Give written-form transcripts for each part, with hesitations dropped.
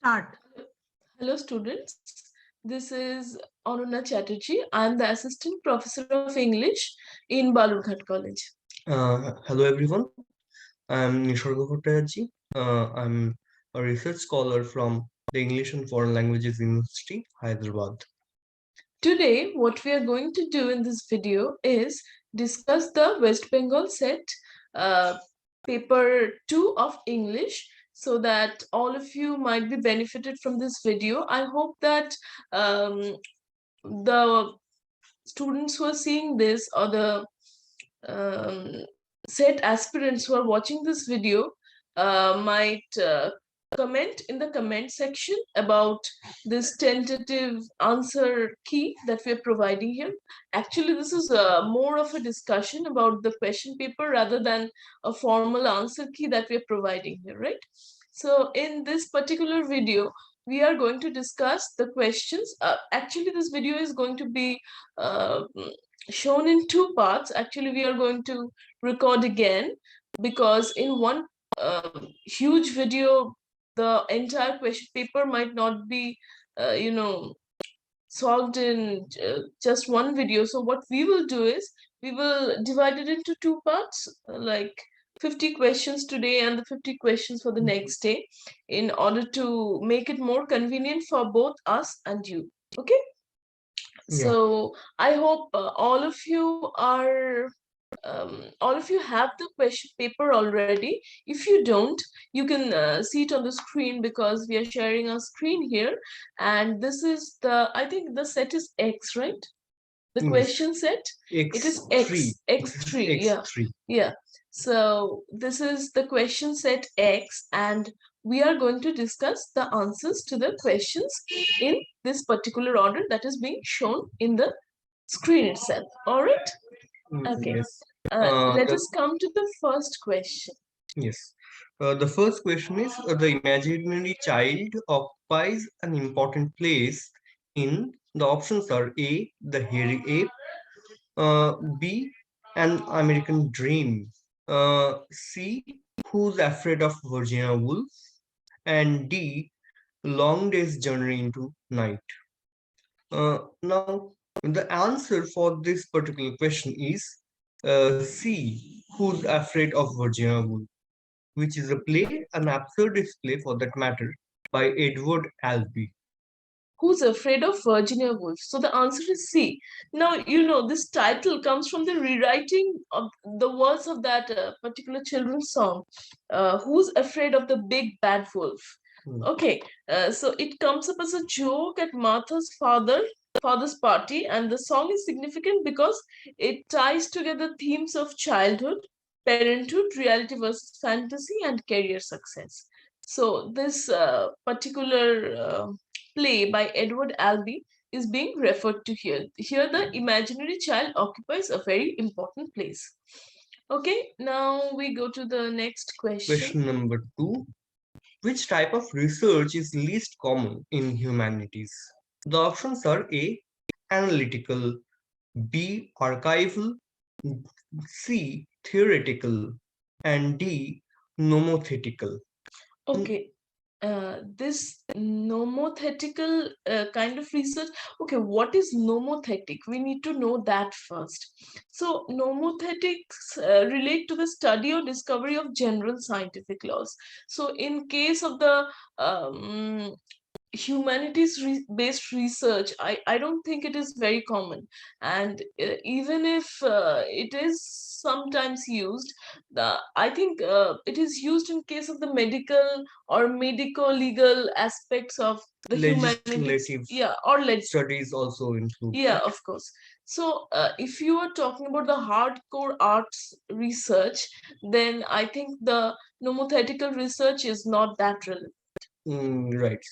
Start. Hello students, this is Anuna Chatterjee. I am the Assistant Professor of English in Balurghat College. Hello everyone, I'm Nisharga Bhattacharjee. I'm a research scholar from the English and Foreign Languages University, Hyderabad. Today, what we are going to do in this video is discuss the West Bengal set paper 2 of English, so that all of you might be benefited from this video. I hope that the students who are seeing this, or the um, set aspirants who are watching this video, might comment in the comment section about this tentative answer key that we are providing here. Actually, this is more of a discussion about the question paper rather than a formal answer key that we are providing here, right? So in this particular video, we are going to discuss the questions. Actually, this video is going to be shown in two parts. Actually, we are going to record again, because in one huge video, the entire question paper might not be solved in just one video. So what we will do is we will divide it into two parts, like 50 questions today and the 50 questions for the next day, in order to make it more convenient for both us and you. Okay. So I hope all of you have the question paper already. If you don't, you can see it on the screen, because we are sharing a screen here, and this is I think the set is X, right? The question set, it is X3. Yeah. So this is the question set X, and we are going to discuss the answers to the questions in this particular order that is being shown in the screen itself. All right. Okay. Yes. Let us come to the first question. Yes. The first question is, the imaginary child occupies an important place in, the options are A, the hairy ape, B, an American dream, C, who's afraid of Virginia Woolf, and D, long day's journey into night. Now, the answer for this particular question is C, who's afraid of Virginia Woolf, which is a play, an absurdist play for that matter, by Edward Albee. Who's afraid of Virginia Woolf? So the answer is C. Now, this title comes from the rewriting of the words of that particular children's song, Who's Afraid of the Big Bad Wolf? Okay, so it comes up as a joke at Martha's father's party, and the song is significant because it ties together themes of childhood, parenthood, reality versus fantasy, and career success. So this particular play by Edward Albee is being referred to here. Here, the imaginary child occupies a very important place. Okay, now we go to the next question. Question number 2. Which type of research is least common in humanities? The options are A, analytical, B, archival, C, theoretical, and D, nomothetical. Okay, this nomothetical kind of research. Okay, what is nomothetic? We need to know that first. So nomothetics relate to the study or discovery of general scientific laws. So in case of the humanities based research, I don't think it is very common, and even if it is sometimes used, I think it is used in case of the medical or medico-legal aspects of the humanities. Yeah, or studies also include. Yeah, of course. So if you are talking about the hardcore arts research, then I think the nomothetical research is not that relevant. Right.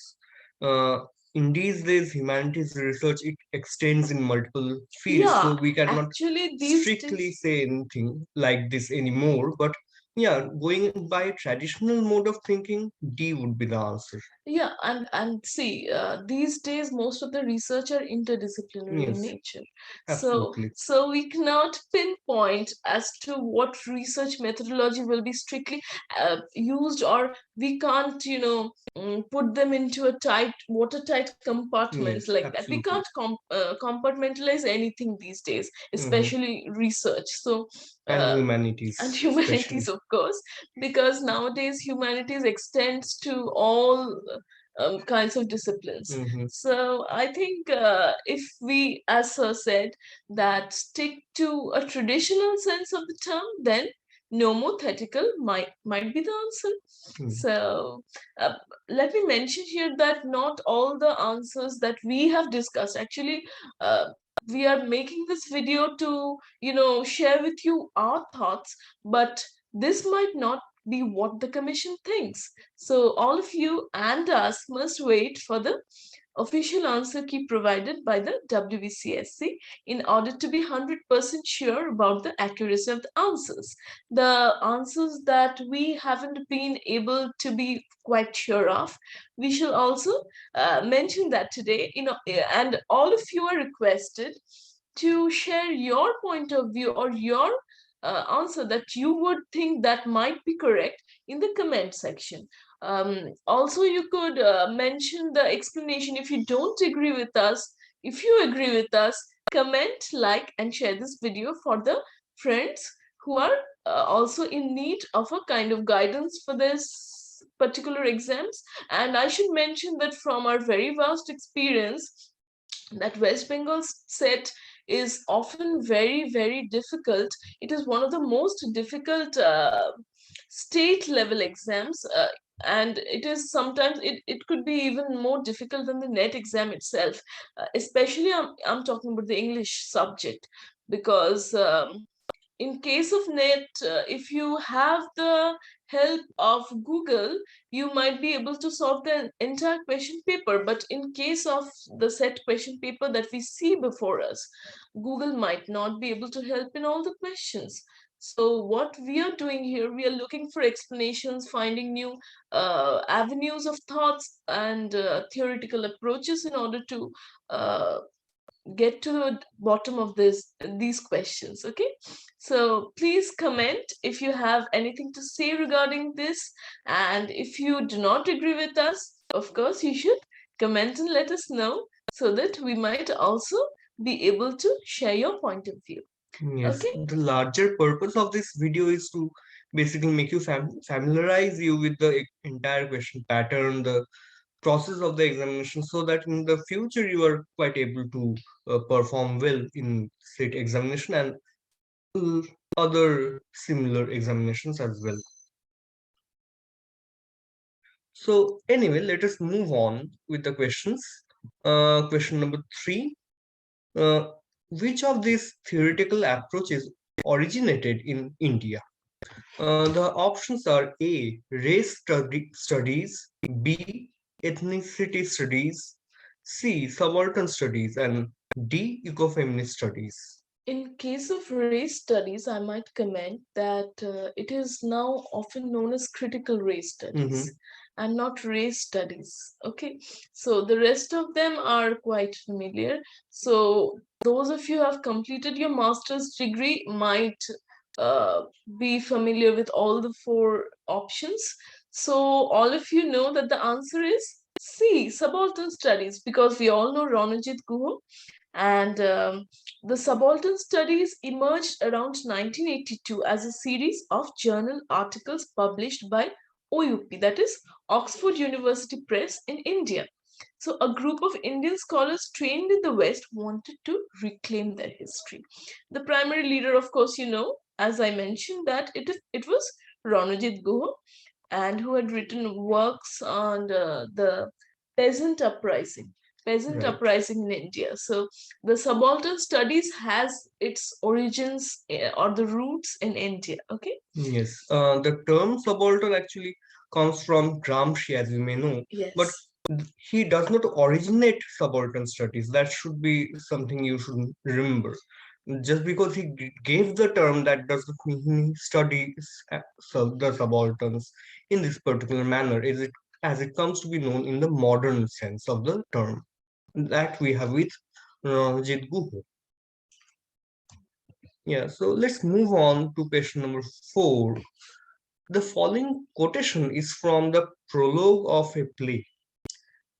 In these days, humanities research, it extends in multiple fields, so we cannot actually strictly say anything like this anymore. But Yeah, going by traditional mode of thinking, D would be the answer. Yeah, and see, these days most of the research are interdisciplinary in Yes, nature. So absolutely. so we cannot pinpoint as to what research methodology will be strictly used, or we can't, put them into a tight, watertight compartments Yes, like that. We absolutely. can't compartmentalize anything these days, Mhm. especially research. So And uh, and humanities, humanities, especially. of course, because nowadays humanities extends to all kinds of disciplines. Mhm. So I think if we, as Sir said, that stick to a traditional sense of the term, then nomothetical might be the answer. Mm. So uh, let me mention here that not all the answers that we have discussed actually. We are making this video to share with you our thoughts, but this might not be what the commission thinks. So all of you and us must wait for the official answer key provided by the WBCSC in order to be 100% sure about the accuracy of the answers. The answers that we haven't been able to be quite sure of, we shall also mention that today. And all of you are requested to share your point of view or your answer that you would think that might be correct in the comment section. Also, you could mention the explanation if you don't agree with us. If you agree with us, comment, like, and share this video for the friends who are also in need of a kind of guidance for this particular exams. And I should mention that from our very vast experience, that West Bengal's set is often very, very difficult. It is one of the most difficult state level exams. And it is sometimes it could be even more difficult than the net exam itself. Especially I'm talking about the English subject, because in case of net, if you have the help of Google, you might be able to solve the entire question paper. But in case of the set question paper that we see before us, Google might not be able to help in all the questions. So what we are doing here, we are looking for explanations, finding new avenues of thoughts and theoretical approaches in order to uh, get to the bottom of these questions. Okay, so please comment if you have anything to say regarding this, and if you do not agree with us, of course you should comment and let us know, so that we might also be able to share your point of view. Yes, Okay. the larger purpose of this video is to basically make you familiarize you with the entire question pattern, the process of the examination, so that in the future you are quite able to perform well in state examination and uh, other similar examinations as well. So anyway, let us move on with the questions. Question number 3. Uh, which of these theoretical approaches originated in India? The options are A. Race studies, B. Ethnicity studies, C. Subaltern studies, and D. Ecofeminist studies. In case of race studies, I might comment that it is now often known as critical race Mm-hmm. studies and not race studies. Okay, so the rest of them are quite familiar. So those of you who have completed your master's degree might uh, be familiar with all the four options. So all of you know that the answer is C, subaltern studies, because we all know Ronajit Guha, and the subaltern studies emerged around 1982 as a series of journal articles published by OUP, that is Oxford University Press in India. So, a group of Indian scholars trained in the West wanted to reclaim their history. The primary leader, of course, as I mentioned, that it was Ronajit Guha, and who had written works on the peasant uprising peasant Right. uprising in India. So the subaltern studies has its origins or the roots in India. Okay. Yes. The term subaltern actually comes from Gramsci, as you may know, but Yes. he does not originate subaltern studies. That should be something you should remember. Just because he gave the term, that doesn't mean he studies the subalterns in this particular manner, is it as it comes to be known in the modern sense of the term that we have with Ranjit Guha. Yeah, so let's move on to question number 4. The following quotation is from the prologue of a play.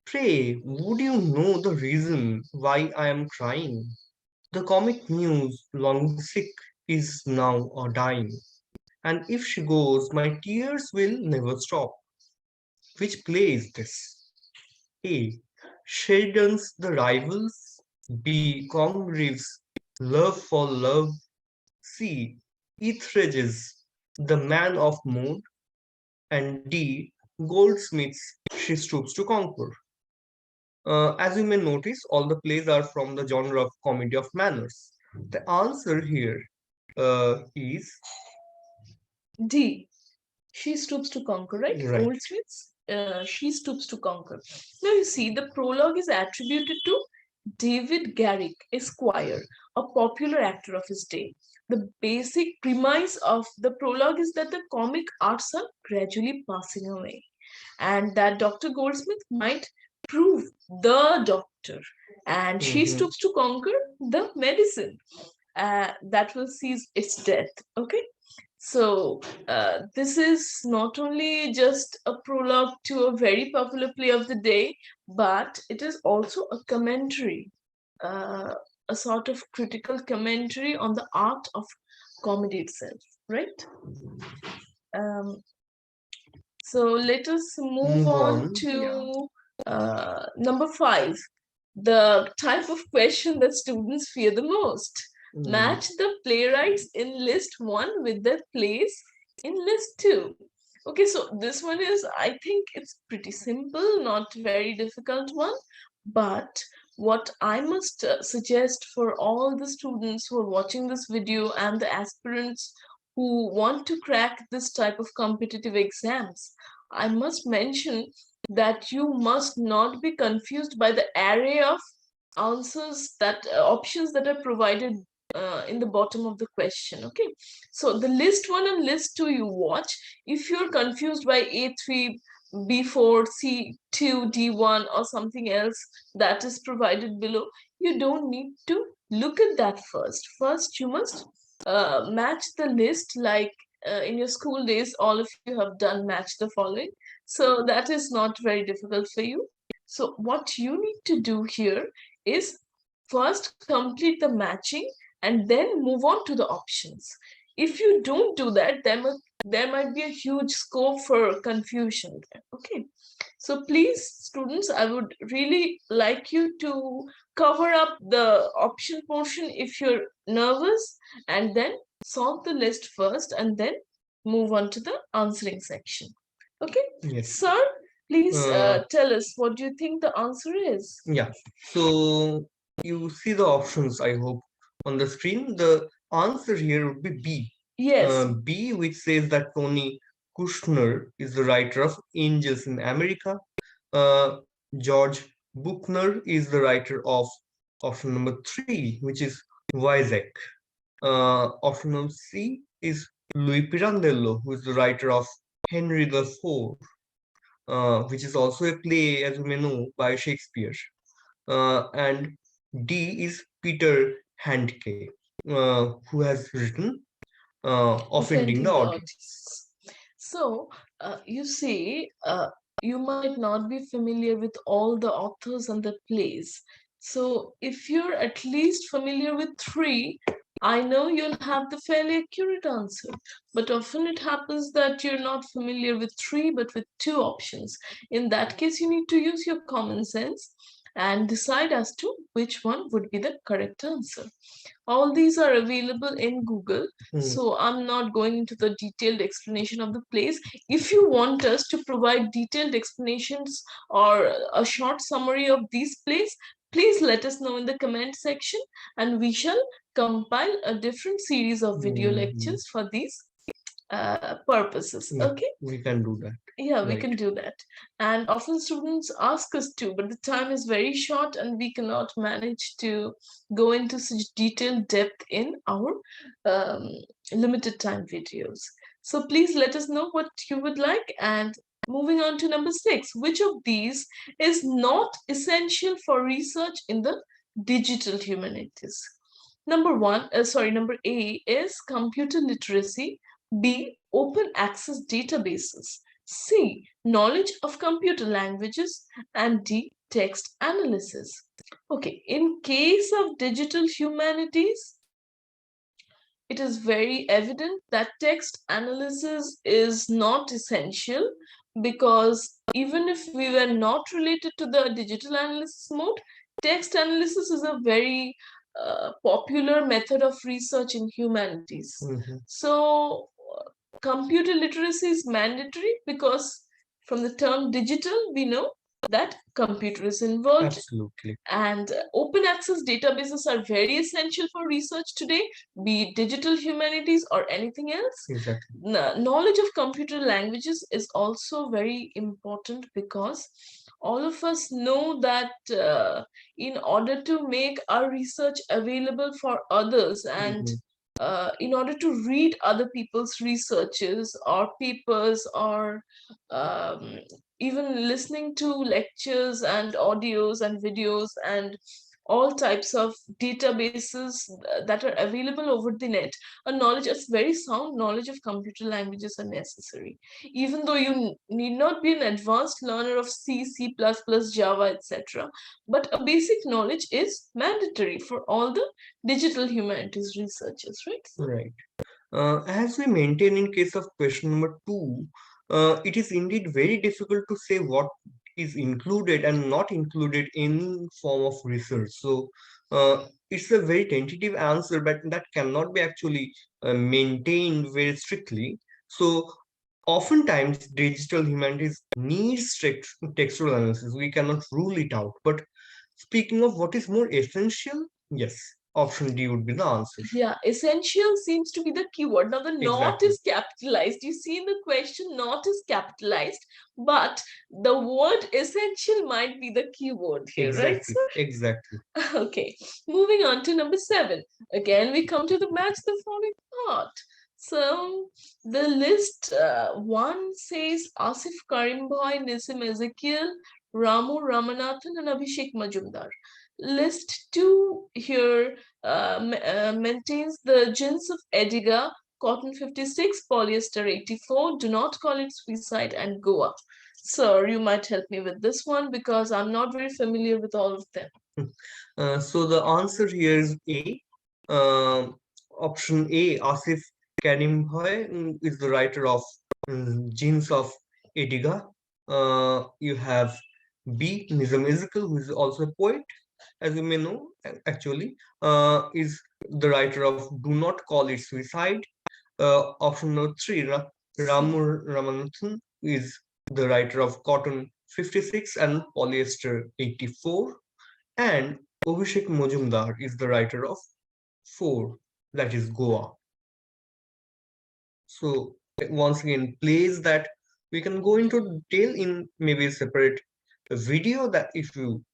Pray, would you know the reason why I am crying? The comic muse, long sick, is now a dying, and if she goes, my tears will never stop. Which play is this? A. Sheridan's The Rivals. B. Congreve's Love for Love. C. Etheridge's The Man of Moon. And D. Goldsmith's She Stoops to Conquer. As you may notice, all the plays are from the genre of comedy of manners. The answer here is D. She Stoops to Conquer, right? right. Goldsmith's She Stoops to Conquer. Now you see, the prologue is attributed to David Garrick, Esquire, a popular actor of his day. The basic premise of the prologue is that the comic arts are gradually passing away, and that Dr. Goldsmith might prove the doctor, and she Mhm. stoops to conquer the medicine that will seize its death. Okay, so this is not only just a prologue to a very popular play of the day, but it is also a commentary, uh, a sort of critical commentary on the art of comedy itself, right? Um, so let us move Move on on. Yeah. to number 5, the type of question that students fear the most. Match the playwrights in list 1 with the plays in list 2. Okay, so this one is, I think it's pretty simple, not very difficult one. But what I must suggest for all the students who are watching this video and the aspirants who want to crack this type of competitive exams, I must mention that you must not be confused by the array of answers that options that are provided in the bottom of the question. Okay, so the list 1 and list 2 you watch. If you're confused by A3, B4, C2, D1 or something else that is provided below, you don't need to look at that first you must match the list, like in your school days all of you have done match the following, so that is not very difficult for you. So what you need to do here is first complete the matching and then move on to the options. If you don't do that, there might be a huge scope for confusion there. Okay, so please students, I would really like you to cover up the option portion if you're nervous, and then solve the list first and then move on to the answering section. Okay, Yes. sir, please tell us what do you think the answer is. Yeah. So you see the options, I hope, on the screen. The answer here would be B. Yes. B, which says that Tony Kushner is the writer of Angels in America. George Buchner is the writer of option number 3, which is Weizsäck. Option number C is Louis Pirandello, who is the writer of Henry IV, which is also a play, as you may know, by Shakespeare. And D is Peter Handke, who has written Offending the Audience. So, you see, you might not be familiar with all the authors and the plays. So, if you're at least familiar with 3, I know you'll have the fairly accurate answer. But often it happens that you're not familiar with 3 but with 2 options. In that case, you need to use your common sense and decide as to which one would be the correct answer. All these are available in Google, so I'm not going into the detailed explanation of the plays. If you want us to provide detailed explanations or a short summary of these plays, please let us know in the comment section, and we shall compile a different series of video lectures for these purposes. Yeah, okay, we can do that. yeah, we Right. can do that. And often students ask us to, but the time is very short and we cannot manage to go into such detailed depth in our um, limited time videos. So please let us know what you would like. And moving on to number 6, which of these is not essential for research in the digital humanities? Number A is computer literacy, B, open access databases, C, knowledge of computer languages, and D, text analysis. Okay, in case of digital humanities, it is very evident that text analysis is not essential, because even if we were not related to the digital analysis mode, text analysis is a very popular method of research in humanities. So computer literacy is mandatory, because from the term digital we know that computer is involved. Absolutely. And open access databases are very essential for research today, be it digital humanities or anything else. Exactly. Knowledge of computer languages is also very important, because all of us know that in order to make our research available for others, and in order to read other people's researches or papers, or um, even listening to lectures and audios and videos and all types of databases that are available over the net, a knowledge, a very sound knowledge of computer languages are necessary. Even though you need not be an advanced learner of C, C++, Java, etc., but a basic knowledge is mandatory for all the digital humanities researchers, right? Right. As we maintain in case of question number 2, it is indeed very difficult to say what is included and not included in form of research. So it's a very tentative answer, but that cannot be actually maintained very strictly. So oftentimes digital humanities needs strict textual analysis. We cannot rule it out. But speaking of what is more essential, yes, option D would be the answer. Yeah, essential seems to be the keyword. Now, the not Exactly. is capitalized. You see in the question, not is capitalized, but the word essential might be the keyword here, right, Exactly. sir? Exactly. Okay, moving on to number 7. Again, we come to the match the following part. So the list 1 says Asif Karimboy, Nisim Ezekiel, Ramu Ramanathan, and Abhishek Majumdar. List 2 here maintains the gins of Ediga, cotton 56, polyester 84, do not call it suicide, and Goa. Sir, you might help me with this one, because I'm not very familiar with all of them. So the answer here is A. Option A, Asif Karimhoy is the writer of Genes of Ediga. You have B, Nizam Ezekiel, who is also a poet, as you may know, actually, is the writer of Do Not Call It Suicide. Option number 3, Ramu Ramanathan is the writer of Cotton 56 and Polyester 84. And Abhishek Majumdar is the writer of 4, that is Goa. So once again, plays that we can go into detail in maybe a separate video, that if you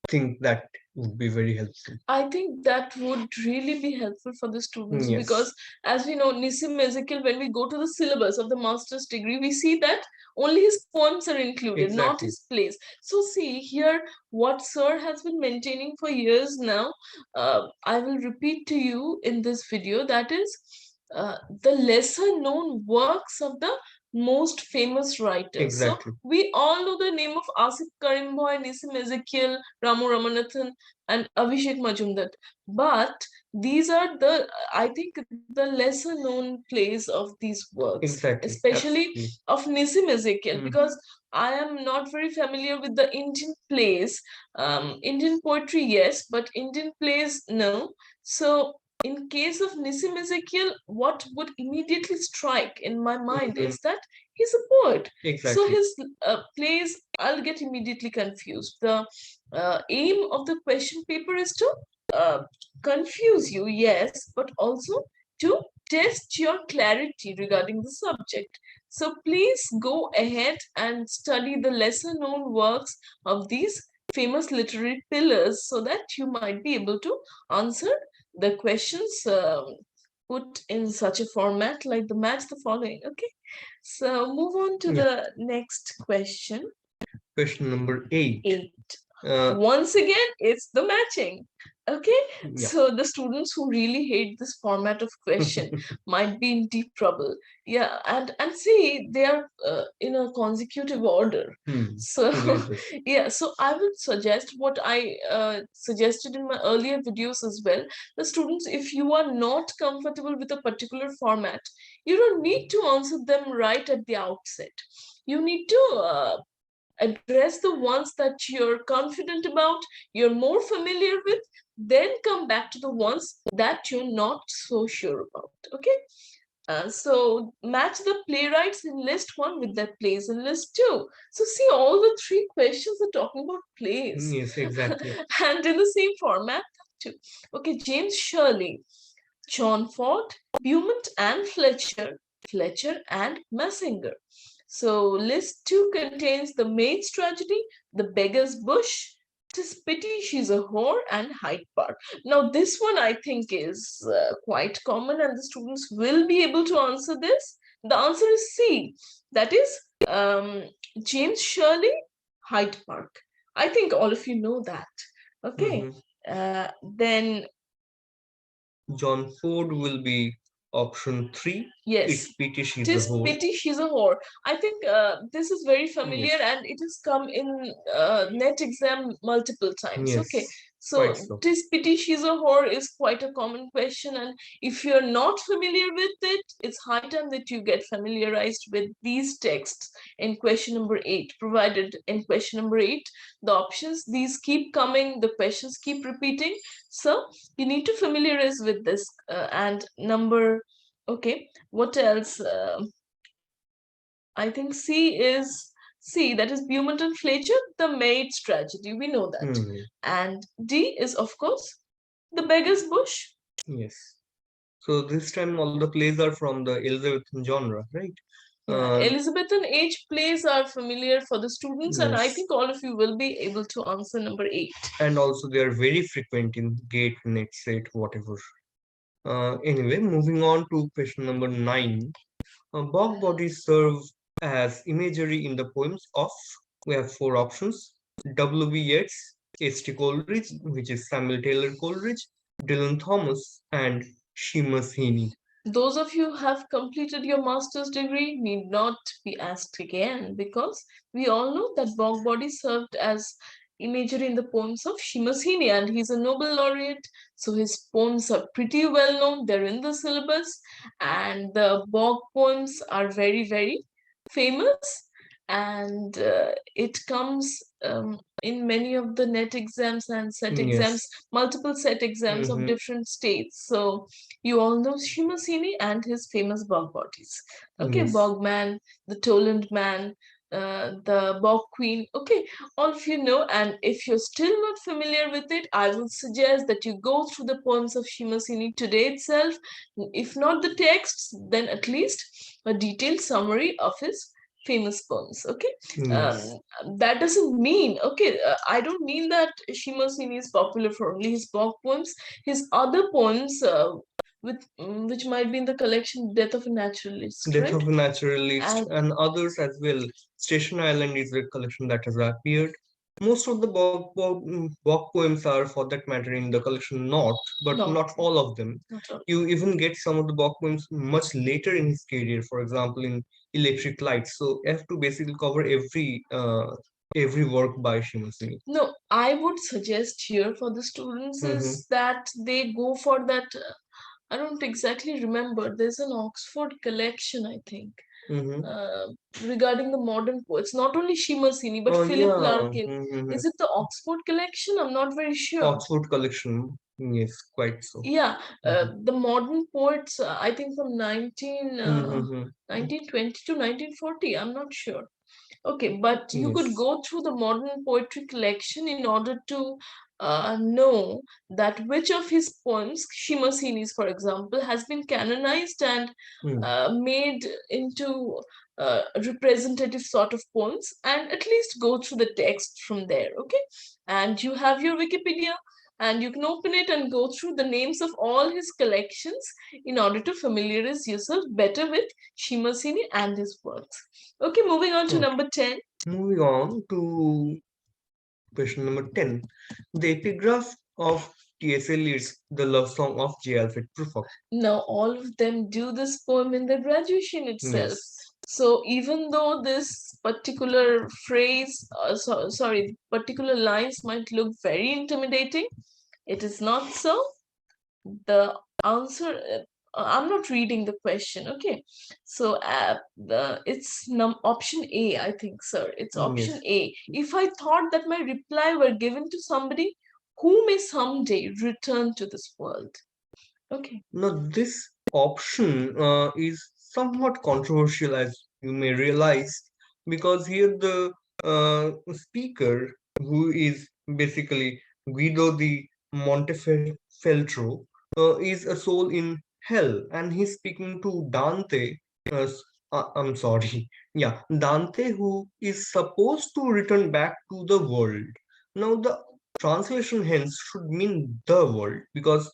think that would be very helpful. I think that would really be helpful for the students, Yes. because, as we know, Nisim Ezekiel, when we go to the syllabus of the master's degree, we see that only his poems are included, not Exactly. his plays. So, see here what Sir has been maintaining for years now. I will repeat to you in this video, that is the lesser known works of the most famous writers. Exactly. So, we all know the name of Asif Karimboy, Nisim Ezekiel, Ramu Ramanathan, and Abhishek Majumdar. But these are the, I think, the lesser known plays of these works, Exactly. especially Absolutely. of Nisim Ezekiel, Mhm. because I am not very familiar with the Indian plays. Indian poetry, yes, but Indian plays, no. So, in case of Nisim Ezekiel, what would immediately strike in my mind is that he's a poet. So Exactly. his plays, I'll get immediately confused. The aim of the question paper is to confuse you, yes, but also to test your clarity regarding the subject. So please go ahead and study the lesser known works of these famous literary pillars so that you might be able to answer the questions put in such a format like the match the following. Okay, so move on to the next question. Question number 8. Once again, it's the matching. Okay, so the students who really hate this format of question might be in deep trouble. Yeah, and see, they are in a consecutive order. So yeah, so I would suggest what I suggested in my earlier videos as well. The students, if you are not comfortable with a particular format, you don't need to answer them right at the outset. You need to address the ones that you're confident about, you're more familiar with, then come back to the ones that you're not so sure about. Okay, so match the playwrights in list 1 with their plays in list 2. So see, all the 3 questions are talking about plays. Yes, exactly. And in the same format too. Okay, James Shirley, Chonford, Beaumont and Fletcher, Fletcher and Massinger. So list 2 contains the Maid's Tragedy, the Beggar's Bush, Tis Pity She's a Whore, and Hyde Park. Now this one I think is quite common and the students will be able to answer this. The answer is C. That is James Shirley, Hyde Park. I think all of you know that. Okay. Then John Ford will be option 3. Yes, It's Pity She's Tis a Whore. Pity She's a Whore. I think this is very familiar and it has come in net exam multiple times. Yes, okay, quite so so. Tis Pity She's a Whore is quite a common question, and if you're not familiar with it, it's high time that you get familiarized with these texts in question number 8, provided in question number 8. The options, these keep coming, the questions keep repeating, so you need to familiarize with this. And number, okay, what else? I think C is C, that is Beaumont and Fletcher, the Maid's Tragedy. We know that. And D is, of course, the Beggar's Bush. Yes. So this time all the plays are from the Elizabethan genre, right? Elizabethan age plays are familiar for the students, and I think all of you will be able to answer number 8. And also they are very frequent in GATE, NET, SET, whatever. Anyway, moving on to question number 9. Bog bodies serve as imagery in the poems of, we have 4 options: W.B. Yeats, H.T. Coleridge, which is Samuel Taylor Coleridge, Dylan Thomas, and Seamus Heaney. Those of you who have completed your master's degree need not be asked again, because we all know that bog body served as imagery in the poems of Seamus Heaney, and he's a Nobel laureate, so his poems are pretty well known. They're in the syllabus, and the bog poems are very, very famous, and it comes in many of the net exams and set exams, multiple set exams of different states. So you all know Seamus Heaney and his famous bog bodies. Okay, Bogman, the Toland Man, the Bog Queen. Okay, all of you know, and if you're still not familiar with it, I would suggest that you go through the poems of Seamus Heaney today itself. If not the texts, then at least a detailed summary of his famous poems. Okay, that doesn't mean, okay, I don't mean that Seamus Heaney is popular for only his bog poems. His other poems, which might be in the collection Death of a Naturalist, Death of a Naturalist, and others as well. Station Island is a collection that has appeared. Most of the bog poems are, for that matter, in the collection Not, but not all of them. You even get some of the bog poems much later in his career, for example, in Electric Lights. So you have to basically cover every work by Seamus Heaney. No, I would suggest here for the students is that they go for that. I don't exactly remember. There's an Oxford collection, I think, regarding the modern poets. Not only Seamus Heaney, but Philip Larkin. Is it the Oxford collection? I'm not very sure. Oxford collection, yes, quite so. Yeah, the modern poets, I think from 1920 to 1940. I'm not sure. Okay, but you could go through the modern poetry collection in order to know that which of his poems, Shimasini's for example, has been canonized and made into representative sort of poems, and at least go through the text from there. Okay, and you have your Wikipedia, and you can open it and go through the names of all his collections in order to familiarize yourself better with Shimasini and his works. Okay, moving on to number 10. Moving on to question number 10. The epigraph of TSL is the love song of J. Alfred Prufrock. Now, all of them do this poem in their graduation itself. Yes. So even though this particular phrase, particular lines might look very intimidating, it is not so. The answer, I'm not reading the question. Okay, so it's option A, I think, sir. It's option A. If I thought that my reply were given to somebody who may someday return to this world. Okay. Now, this option is somewhat controversial, as you may realize, because here the speaker, who is basically Guido di Montefeltro, is a soul in hell, and he's speaking to Dante. I'm sorry, yeah, Dante, who is supposed to return back to the world. Now, the translation hence should mean the world, because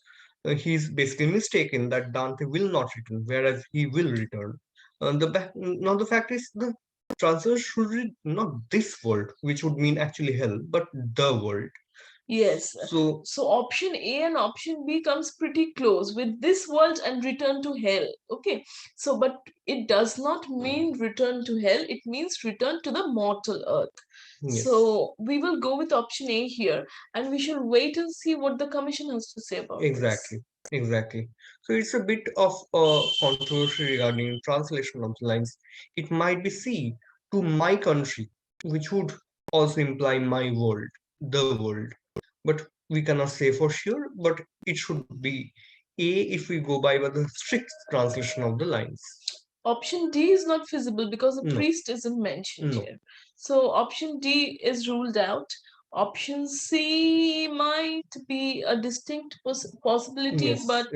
he's basically mistaken that Dante will not return, whereas he will return. Now the fact is the translation should read not this world, which would mean actually hell, but the world. Yes. So option A and option B comes pretty close with this world and return to hell. Okay. So, but it does not mean return to hell. It means return to the mortal earth. yes. So we will go with option A here, and we shall wait and see what the commission has to say about Exactly. this. Exactly. So it's a bit of a controversy regarding translation of the lines. It might be C, to my country, which would also imply my world, the world. But we cannot say for sure, but it should be A if we go by the strict translation of the lines. Option D is not feasible because the No. priest isn't mentioned No. here. So option D is ruled out. Option C might be a distinct possibility, Yes, but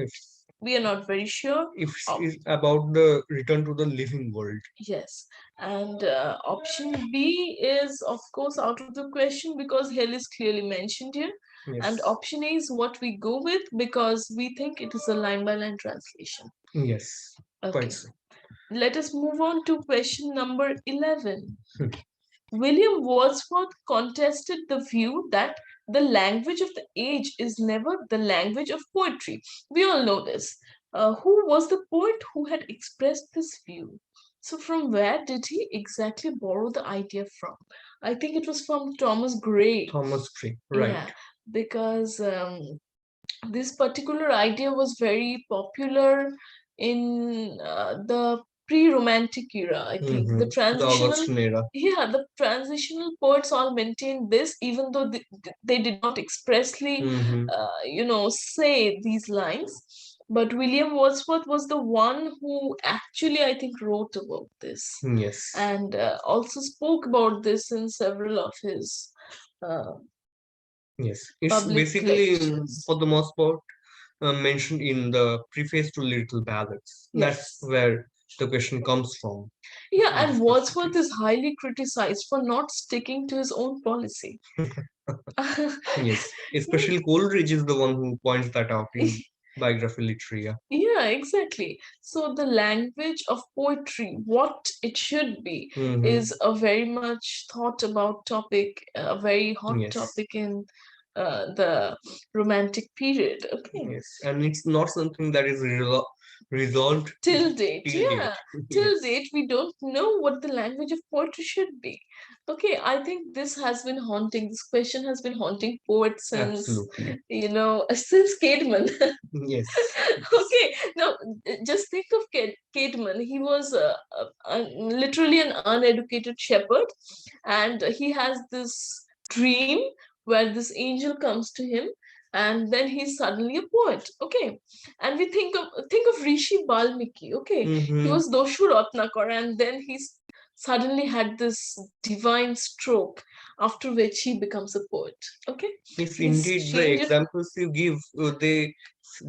we are not very sure. if it's about the return to the living world. Yes, and option B is of course out of the question because hell is clearly mentioned here. Yes. And option A is what we go with because we think it is a line by line translation. Yes, Okay. quite so. Let us move on to question number 11. William Wordsworth contested the view that the language of the age is never the language of poetry. We all know this. Who was the poet who had expressed this view? So, from where did he exactly borrow the idea from? I think it was from Thomas Gray. Thomas Gray, right. Yeah, because this particular idea was very popular in the pre-romantic era. I think the Augustan era. the transitional poets all maintained this, even though they did not expressly say these lines. But William Wordsworth was the one who actually, I think, wrote about this. Yes. And also spoke about this in several of his yes, it's basically for the most part mentioned in the preface to Lyrical Ballads. Yes. That's where the question comes from. Yeah, and Wordsworth is highly criticized for not sticking to his own policy. yes, especially Coleridge is the one who points that out in Biography Literaria. Yeah, exactly. So the language of poetry, what it should be, is a very much thought about topic, a very hot topic in the Romantic period. Okay. Yes, and it's not something that is resolved till date. Till date, we don't know what the language of poetry should be. Okay, I think this has been haunting. This question has been haunting poets since since Caedmon. yes. Okay, now just think of Caedmon. He was literally an uneducated shepherd, and he has this dream where this angel comes to him, and then he's suddenly a poet. Okay, and we think of Rishi Balmiki. Okay, he was Doshu Ratnakar, and then he suddenly had this divine stroke, after which he becomes a poet. Okay. Yes, He's indeed, the changed. examples you give, they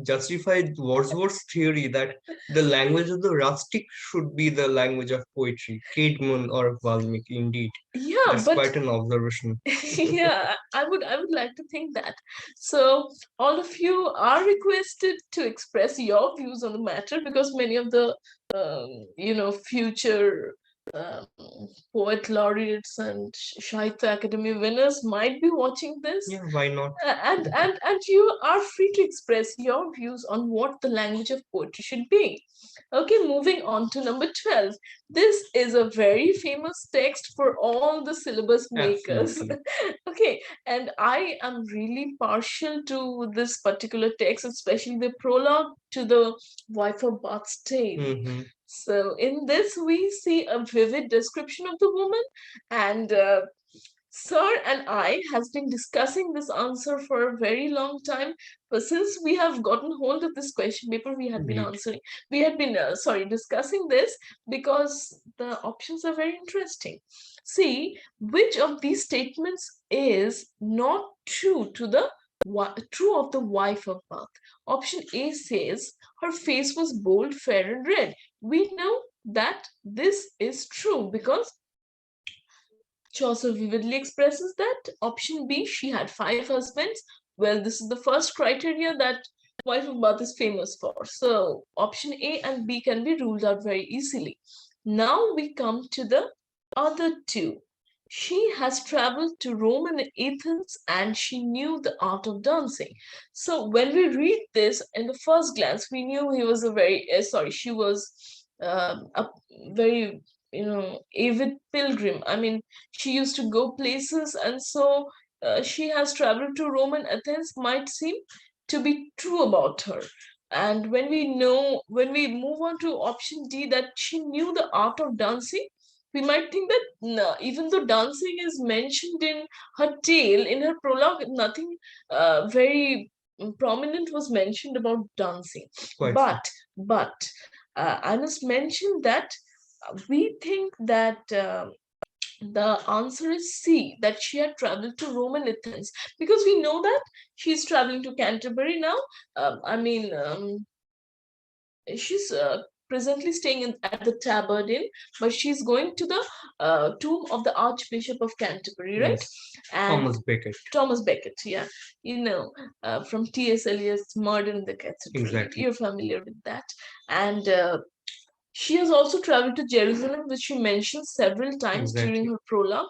justify Wordsworth's theory that the language of the rustic should be the language of poetry, Caedmon or Valmiki. Indeed, Yeah, that's but quite an observation. yeah, I would like to think that. So all of you are requested to express your views on the matter, because many of the future um, poet laureates and Sahitya Academy winners might be watching this. Yeah, why not? And you are free to express your views on what the language of poetry should be. Okay, moving on to number 12. This is a very famous text for all the syllabus makers. Absolutely. Okay, and I am really partial to this particular text, especially the prologue to the wife of Bath's tale. Mm-hmm. So in this, we see a vivid description of the woman, and Sir and I has been discussing this answer for a very long time. But since we have gotten hold of this question paper, we had been Indeed. answering. We had been discussing this because the options are very interesting. See, which of these statements is not true to the true of the wife of Bath? Option A says her face was bold, fair, and red. We know that this is true because Chaucer vividly expresses that. Option B, she had 5 husbands. Well, this is the first criteria that wife of Bath is famous for. So option A and B can be ruled out very easily. Now we come to the other two. She has traveled to Rome and Athens and she knew the art of dancing. So when we read this in the first glance, we knew he was a very, she was a very, avid pilgrim. I mean, she used to go places, and so she has traveled to Rome and Athens might seem to be true about her. And when we move on to option D, that she knew the art of dancing, we might think that no, even though dancing is mentioned in her tale, in her prologue, nothing very prominent was mentioned about dancing. Quite so. But I must mention that we think that the answer is C, that she had traveled to Rome and Athens, because we know that she's traveling to Canterbury now. She's presently staying at the Tabard Inn, but she's going to the tomb of the Archbishop of Canterbury, right? Yes. And Thomas Becket. Thomas Becket, yeah, from T.S. Eliot's Murder in the Cathedral. Exactly. You're familiar with that. And she has also traveled to Jerusalem, which she mentions several times during her prologue.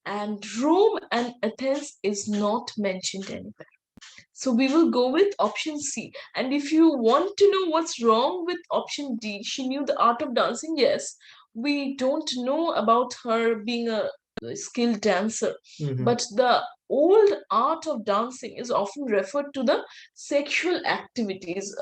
And Rome and Athens is not mentioned anywhere. So we will go with option C. And if you want to know what's wrong with option D, she knew the art of dancing. Yes, we don't know about her being a skilled dancer, but the old art of dancing is often referred to the sexual activities.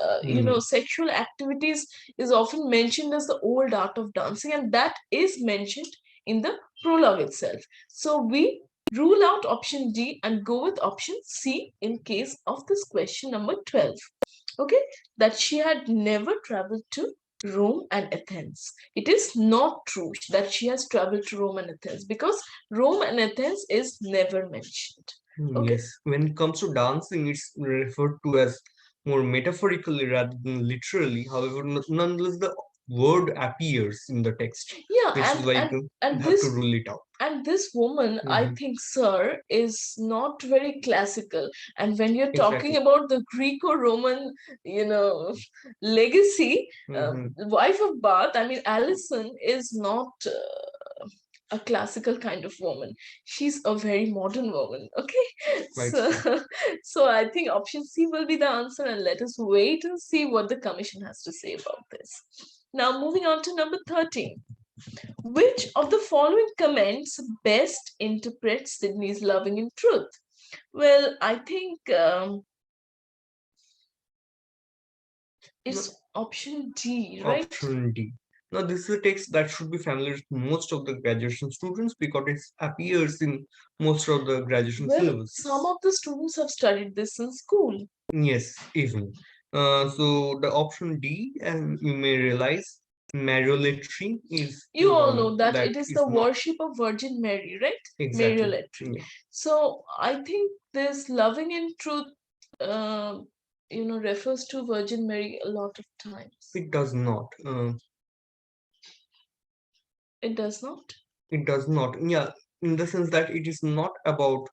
Sexual activities is often mentioned as the old art of dancing, and that is mentioned in the prologue itself. So we rule out option D and go with option C in case of this question number 12. Okay, that she had never traveled to Rome and Athens. It is not true that she has traveled to Rome and Athens, because Rome and Athens is never mentioned. Okay. Yes, when it comes to dancing, it's referred to as more metaphorically rather than literally. However, nonetheless, the word appears in the text, Yeah, which is why you have to rule it out. And this woman, I think, sir, is not very classical. And when you're talking about the Greco-Roman, legacy, the wife of Bath, I mean, Alison is not a classical kind of woman. She's a very modern woman. Okay, so I think option C will be the answer, and let us wait and see what the commission has to say about this. Now, moving on to number 13. Which of the following comments best interprets Sydney's loving in truth? Well, I think it's option D, right? Option D. Now, this is a text that should be familiar to most of the graduation students because it appears in most of the graduation syllabus. Some of the students have studied this in school. Yes, even. So the option D, and you may realize, Mariolatry is You all know that that it is is the not worship of Virgin Mary, right? exactly. Mariolatry. Yeah. So I think this loving in truth, refers to Virgin Mary a lot of times. It does not. It does not. It does not. Yeah, in the sense that it is not about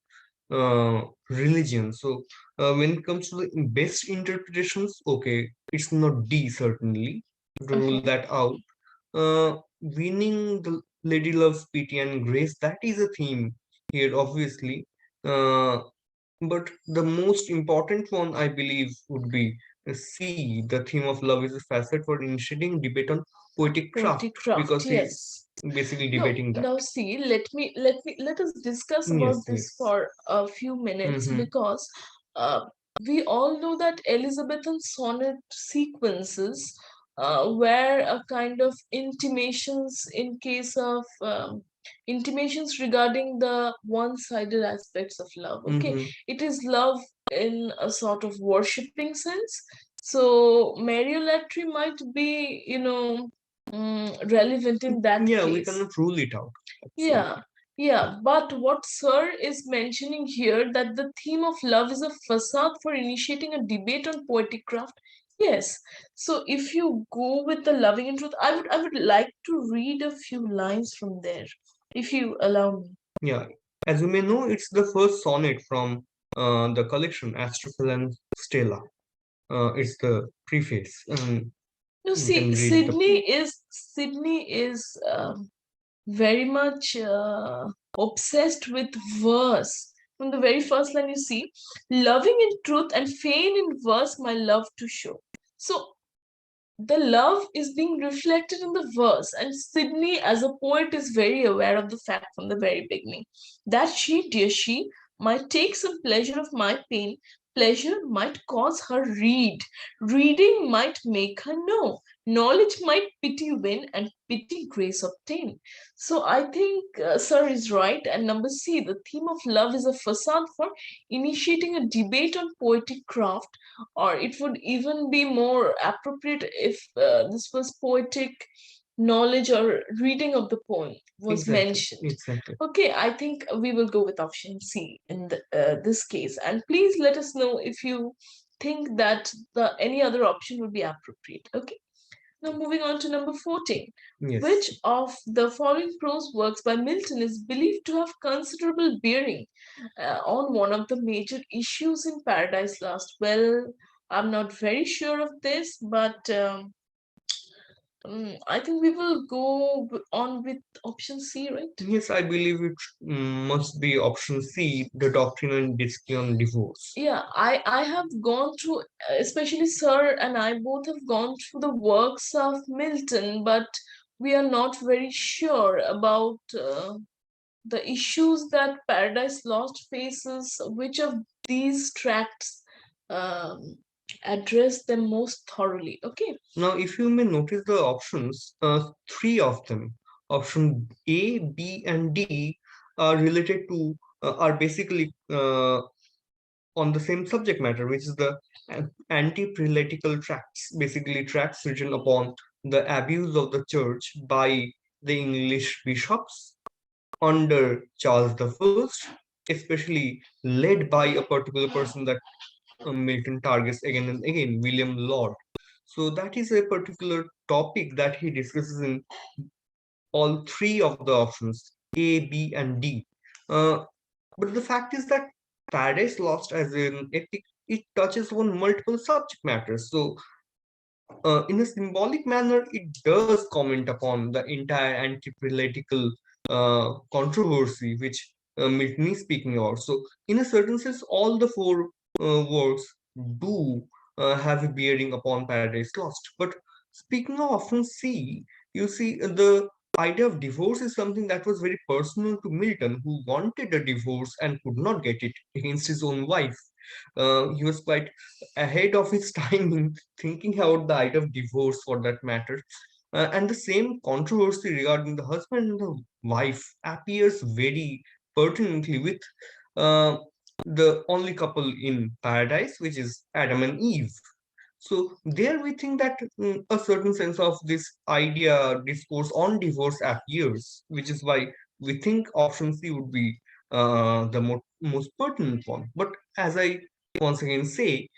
religion. So when it comes to the best interpretations, okay, it's not D certainly. To rule Okay. that out, winning the lady loves pity and grace, that is a theme here, obviously. But the most important one, I believe, would be C. The theme of love is a facet for initiating debate on poetic craft, Poetic craft, because he's yes. basically No, debating that. now see, let us discuss about Yes, this yes. for a few minutes, Mm-hmm. because uh, we all know that Elizabethan sonnet sequences were a kind of intimations in case of intimations regarding the one-sided aspects of love. Okay, Mm-hmm. it is love in a sort of worshipping sense. So Mariolatry might be, relevant in that Yeah, we case. cannot rule it out. Yeah, Absolutely. yeah. But what Sir is mentioning here, that the theme of love is a facade for initiating a debate on poetic craft. Yes. So if you go with the loving in truth, I would like to read a few lines from there, if you allow me. Yeah, as you may know, it's the first sonnet from the collection Astrophel and Stella. It's the preface. You You see, can read the. Sydney is very much obsessed with verse. From the very first line, you see, loving in truth and fain in verse my love to show. So the love is being reflected in the verse, and Sydney, as a poet, is very aware of the fact from the very beginning that she, dear she, might take some pleasure of my pain. Pleasure might cause her read, reading might make her know, knowledge might pity win, and pity grace obtain. So I think Sir is right. And number C, the theme of love is a facade for initiating a debate on poetic craft, or it would even be more appropriate if this was poetic knowledge or reading of the poem was Exactly, mentioned. exactly. Okay, I think we will go with option C in this case. And please let us know if you think that the any other option would be appropriate. Okay. Now, moving on to number 14. Yes. Which of the following prose works by Milton is believed to have considerable bearing on one of the major issues in Paradise Lost? Well, I'm not very sure of this, but I think we will go on with option C, right? Yes, I believe it must be option C, the doctrine and discipline on divorce. Yeah, I have gone through, especially Sir and I both have gone through the works of Milton, but we are not very sure about the issues that Paradise Lost faces. Which of these tracts um, address them most thoroughly? Okay. Now, if you may notice the options, three of them, option A, B, and D, are related to, are basically on the same subject matter, which is the anti-prelatical tracts, basically tracts written upon the abuse of the church by the English bishops under Charles I, especially led by a particular person that Milton targets again and again, William Laud. So that is a particular topic that he discusses in all three of the options A, B, and D. Uh, but the fact is that Paradise Lost as an epic, it touches on multiple subject matters. So in a symbolic manner, it does comment upon the entire anti-prelatical controversy which Milton is speaking about. So, in a certain sense, all the four works do have a bearing upon Paradise Lost. But speaking of often see, you see the idea of divorce is something that was very personal to Milton, who wanted a divorce and could not get it against his own wife. He was quite ahead of his time in thinking about the idea of divorce for that matter. And the same controversy regarding the husband and the wife appears very pertinently with uh, the only couple in paradise, which is Adam and Eve. So there we think that a certain sense of this idea discourse on divorce appears, which is why we think option C would be the most pertinent one. But as I once again say,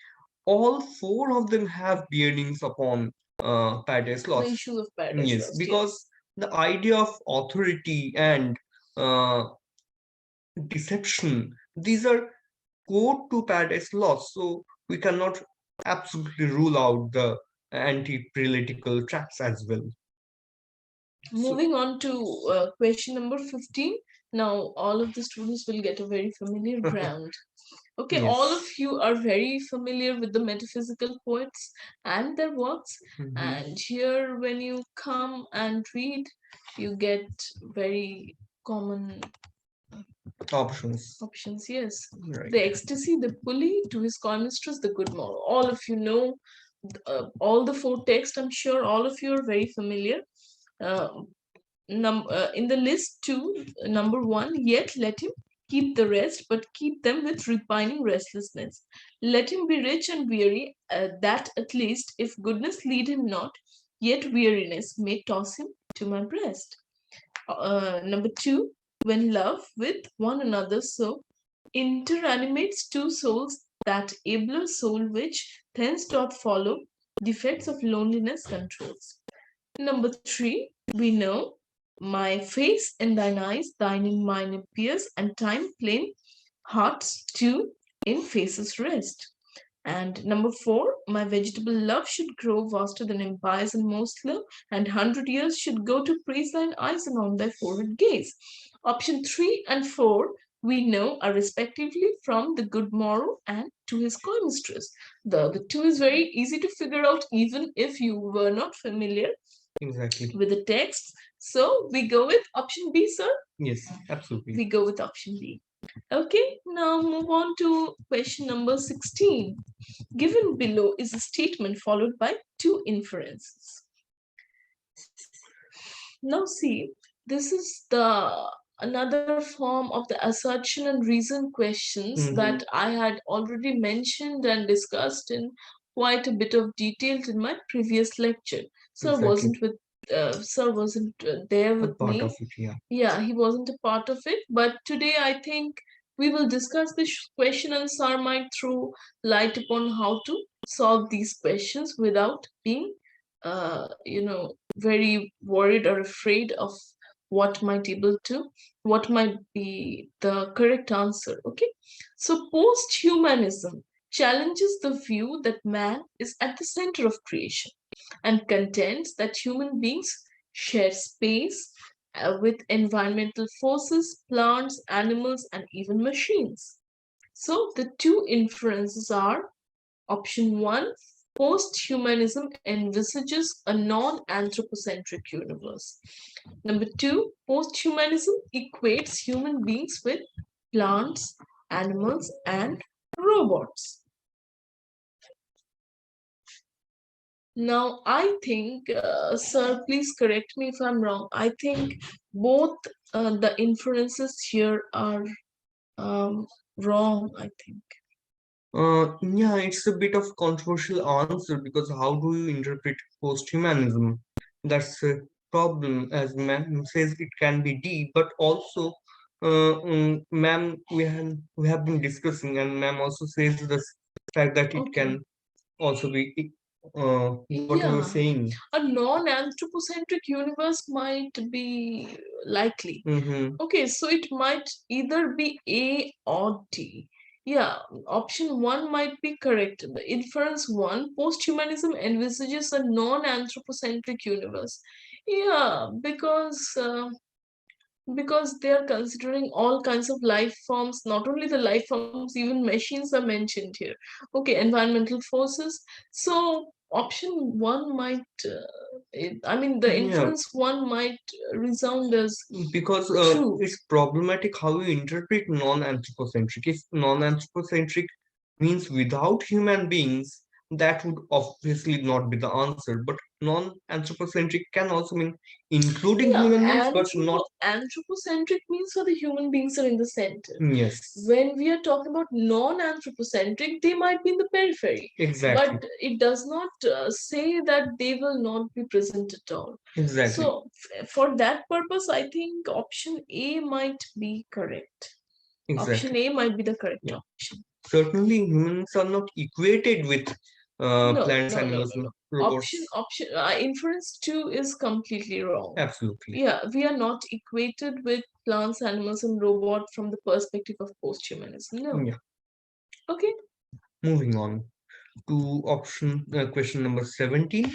all four of them have bearings upon paradise The lost. issue of paradise Yes, lost, because yes. the idea of authority and uh, deception, these are core to paradise lost. So we cannot absolutely rule out the anti-political tracks as well. So, Moving on to question number 15. Now, all of the students will get a very familiar ground. Okay, all of yes. you are very familiar with the metaphysical poets and their works. Mhm. And here, when you come and read, you get very common Options. options. Yes, Right. the ecstasy, the pulley, to his coy mistress, the good moral. All of you know all the four texts. I'm sure all of you are very familiar. Uh, in the list too, number one, yet let him keep the rest, but keep them with repining restlessness. Let him be rich and weary, that at least, if goodness lead him not, yet weariness may toss him to my breast. Number two, when love with one another so interanimates two souls, that abler soul which thence doth follow defects of loneliness controls. Number three, we know my face in thine eyes, thine in mine appears, and time plain hearts too in faces rest. And number four, my vegetable love should grow vaster than empires and most love, and 100 years should go to praise thine eyes and on thy forehead gaze. Option three and four we know are respectively from the good morrow and to his coy mistress. The two is very easy to figure out even if you were not familiar Exactly. with the text. So we go with option B, sir. Yes, absolutely. We go with option B. Okay, now move on to question number 16. Given below is a statement followed by two inferences. Now see, this is the another form of the assertion and reason questions that I had already mentioned and discussed in quite a bit of detail in my previous lecture. Sir Exactly. wasn't with Sir wasn't there A with part me. of it, yeah. Yeah, he wasn't a part of it. But today I think we will discuss this question and Sir might throw light upon how to solve these questions without being, very worried or afraid of what might able to, what might be the correct answer. Okay, so post-humanism challenges the view that man is at the center of creation and contends that human beings share space with environmental forces, plants, animals, and even machines. So the two inferences are option one, post-humanism envisages a non-anthropocentric universe. Number two, post-humanism equates human beings with plants, animals, and robots. Now, I think, sir, please correct me if I'm wrong. I think both the inferences here are um, wrong, I think. Yeah, it's a bit of controversial answer because how do you interpret post-humanism? That's a problem, as ma'am says, it can be deep, but also, ma'am, we have been discussing, and ma'am also says the fact that it Okay. can also be what you were Yeah, saying. a non-anthropocentric universe might be likely. Mm-hmm. Okay, so it might either be A or D. Yeah, option one might be correct. The inference one, post-humanism envisages a non-anthropocentric universe. Yeah, because they are considering all kinds of life forms, not only the life forms, even machines are mentioned here. Okay, environmental forces. So option one might, I mean, the Yeah, inference one might resound as because true. it's problematic how you interpret non-anthropocentric. If non-anthropocentric means without human beings, that would obviously not be the answer. But non-anthropocentric can also mean including human beings, but not. Anthropocentric means so the human beings are in the center. Yes. When we are talking about non-anthropocentric, they might be in the periphery. Exactly. But it does not say that they will not be present at all. Exactly. So for that purpose, I think option A might be correct. Exactly. Option A might be the correct option. Certainly, humans are not equated with plants, animals, and robots. Inference 2 is completely wrong. Absolutely. Yeah, we are not equated with plants, animals, and robots from the perspective of post-humanism. No. Yeah. Okay. Moving on to question number 17,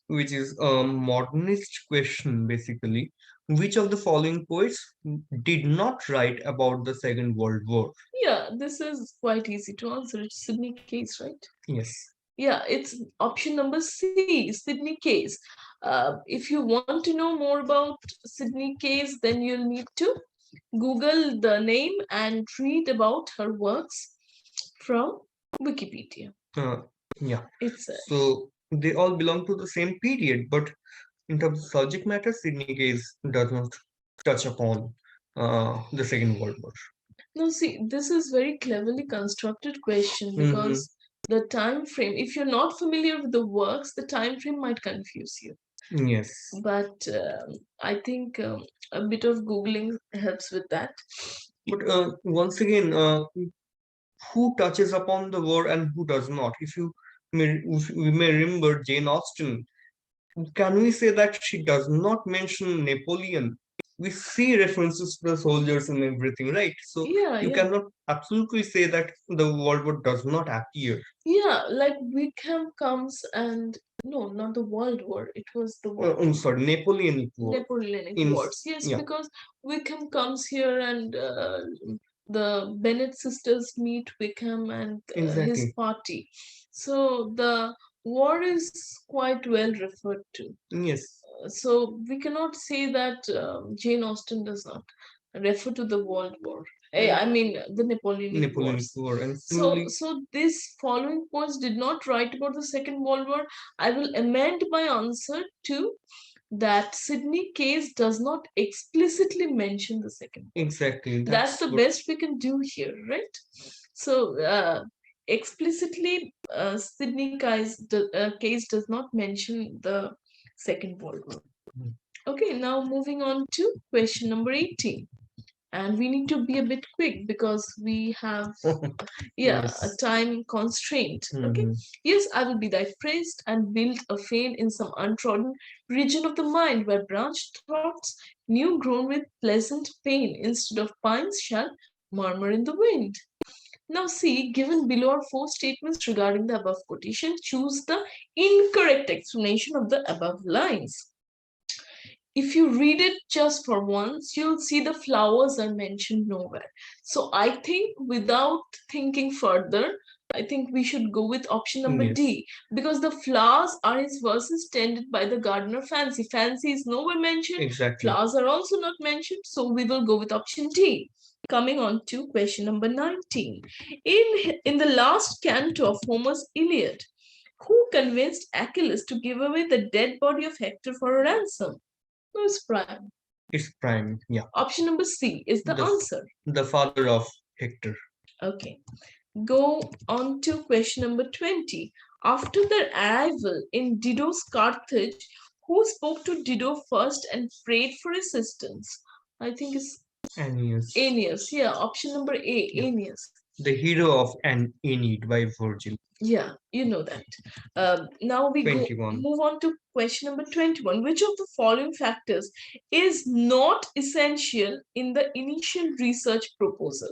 which is a modernist question basically. Which of the following poets did not write about the Second World War? Yeah, this is quite easy to answer. It's Sidney Case, right? Yes. Yeah, it's option number C, Sidney Case. If you want to know more about Sidney Case, then you'll need to Google the name and read about her works from Wikipedia. Yeah. So they all belong to the same period, but in terms of subject matter, Sidney Case does not touch upon the Second World War. No, see, this is very cleverly constructed question because the time frame, if you're not familiar with the works, the time frame might confuse you. Yes. But I think a bit of Googling helps with that. But once again, who touches upon the war and who does not? If we may remember Jane Austen, can we say that she does not mention Napoleon? We see references to the soldiers and everything, right? So you cannot absolutely say that the World War does not appear. Yeah, like Wickham comes and no, not the World War. It was the war. I'm sorry, Napoleonic War. Napoleonic Wars. Yes, because Wickham comes here and the Bennett sisters meet Wickham and his party. So the war is quite well referred to. Yes. So we cannot say that Jane Austen does not refer to the World War. I mean the Napoleonic War. And so this following points did not write about the Second World War. I will amend my answer to that Sidney Case does not explicitly mention the Second World War. Exactly. That's the best we can do here, right? So explicitly, Sidney Case does not mention the Second World War. Okay, now moving on to question number 18. And we need to be a bit quick because we have a time constraint. Okay. Yes, I will be thy priest and build a fane in some untrodden region of the mind where branched thoughts, new grown with pleasant pain, instead of pines shall murmur in the wind. Now see, given below are 4 statements regarding the above quotation, choose the incorrect explanation of the above lines. If you read it just for once, you'll see the flowers are mentioned nowhere. So I think without thinking further, I think we should go with option number D, because the flowers are his verses tended by the gardener Fancy. Fancy is nowhere mentioned. Exactly. Flowers are also not mentioned. So we will go with option D. Coming on to question number 19. In the last canto of Homer's Iliad, who convinced Achilles to give away the dead body of Hector for a ransom? Who's Priam? It's Priam, yeah. Option number C is the answer. The father of Hector. Okay. Go on to question number 20. After their arrival in Dido's Carthage, who spoke to Dido first and prayed for assistance? I think it's Aeneas. Aeneas, yeah. Option number A, Aeneas. The hero of an Aeneid by Virgil. Yeah, you know that. Now we move on to question number 21. Which of the following factors is not essential in the initial research proposal?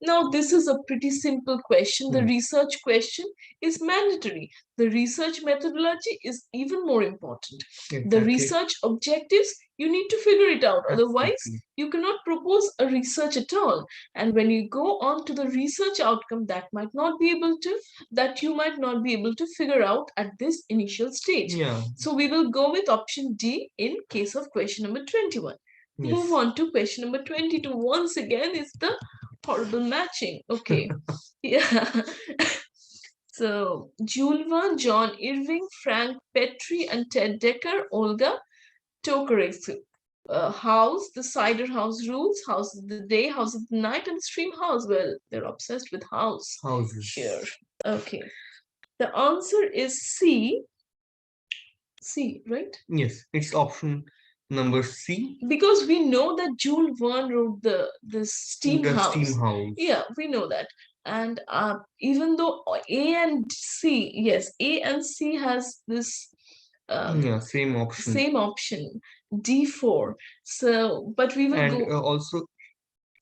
Now, this is a pretty simple question. The research question is mandatory. The research methodology is even more important. Exactly. The research objectives, you need to figure it out. Otherwise, you cannot propose a research at all. And when you go on to the research outcome, that you might not be able to figure out at this initial stage. Yeah. So we will go with option D in case of question number 21. Yes. Move on to question number 22. Once again, is the horrible matching. Okay. Yeah. So Jules Verne, John Irving, Frank Petrie, and Ted Dekker, Olga Tokarczuk. House, the cider house rules, house of the day, house of the night, and stream house. Well, they're obsessed with house. Houses. Here. Okay. The answer is C. C, right? Yes, it's option number C. Because we know that Jules Verne wrote the steam The house. steam house. Yeah, we know that. And even though A and C, yes, A and C has this Yeah, same option. same option, D4. So, but we will And go. also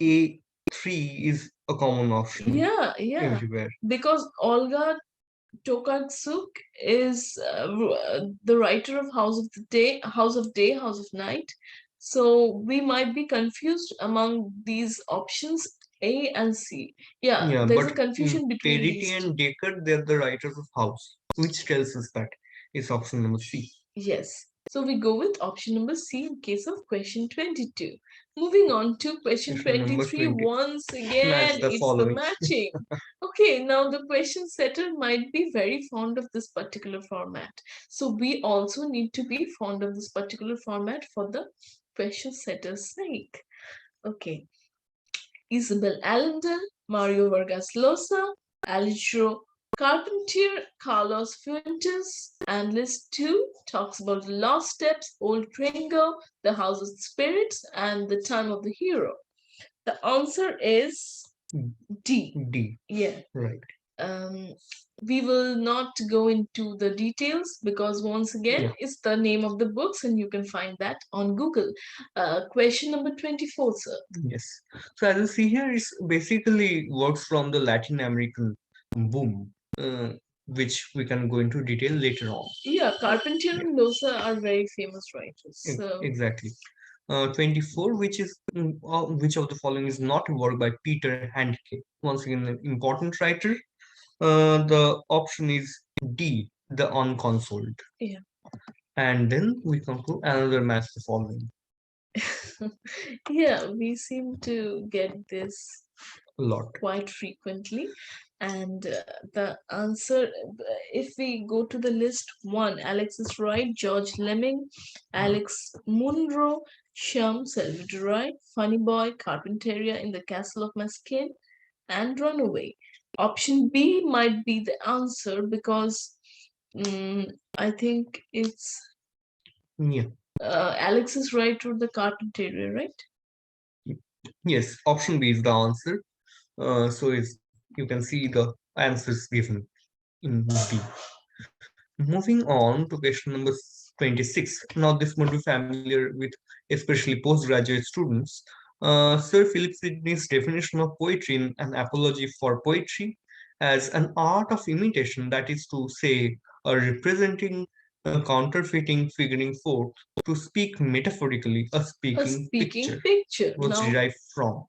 A3 is a common option Yeah, everywhere. because Olga Tokarczuk is the writer of House of the Day, House of Day, House of Night. So we might be confused among these options A and C. Yeah, there's a But confusion between Perity these two. and Decker, they're the writers of House, which tells us that it's option number C. Yes. So we go with option number C in case of question 22. Moving on to question Question number 23. 20. Once Match again, the it's the following. matching. Okay, now the question setter might be very fond of this particular format. So we also need to be fond of this particular format for the question setter's sake. Okay. Isabel Allende, Mario Vargas Llosa, Alejandro Carpentier, Carlos Fuentes, and list 2 talks about the lost steps, Old Gringo, the House of Spirits, and the Time of the Hero. The answer is D. D. Yeah. Right. We will not go into the details because once again it's the name of the books and you can find that on Google. Question number 24, sir. Yes. So as you see here, it's basically works from the Latin American boom, which we can go into detail later on. Yeah, Carpentier and Losa are very famous writers. So Exactly. 24, which of the following is not a work by Peter Handke? Once again, an important writer. The option is D, the unconsoled. Yeah. And then we come to another match the following. Yeah, we seem to get this A lot. quite frequently. And the answer, if we go to the list 1, Alexis Wright, George Lemming, Alex Munro, Shum, Salvador Wright, Funny Boy, Carpinteria in the Castle of My Skin, and Runaway. Option B might be the answer because I think it's Alexis Wright wrote the Carpinteria, right? Yes, option B is the answer. So you can see the answers given in B. Moving on to question number 26. Now this might be familiar with especially postgraduate students. Sir Philip Sidney's definition of poetry in An Apology for Poetry as an art of imitation, that is to say, a representing, counterfeiting, figuring forth, to speak metaphorically, a speaking picture was Now, derived from.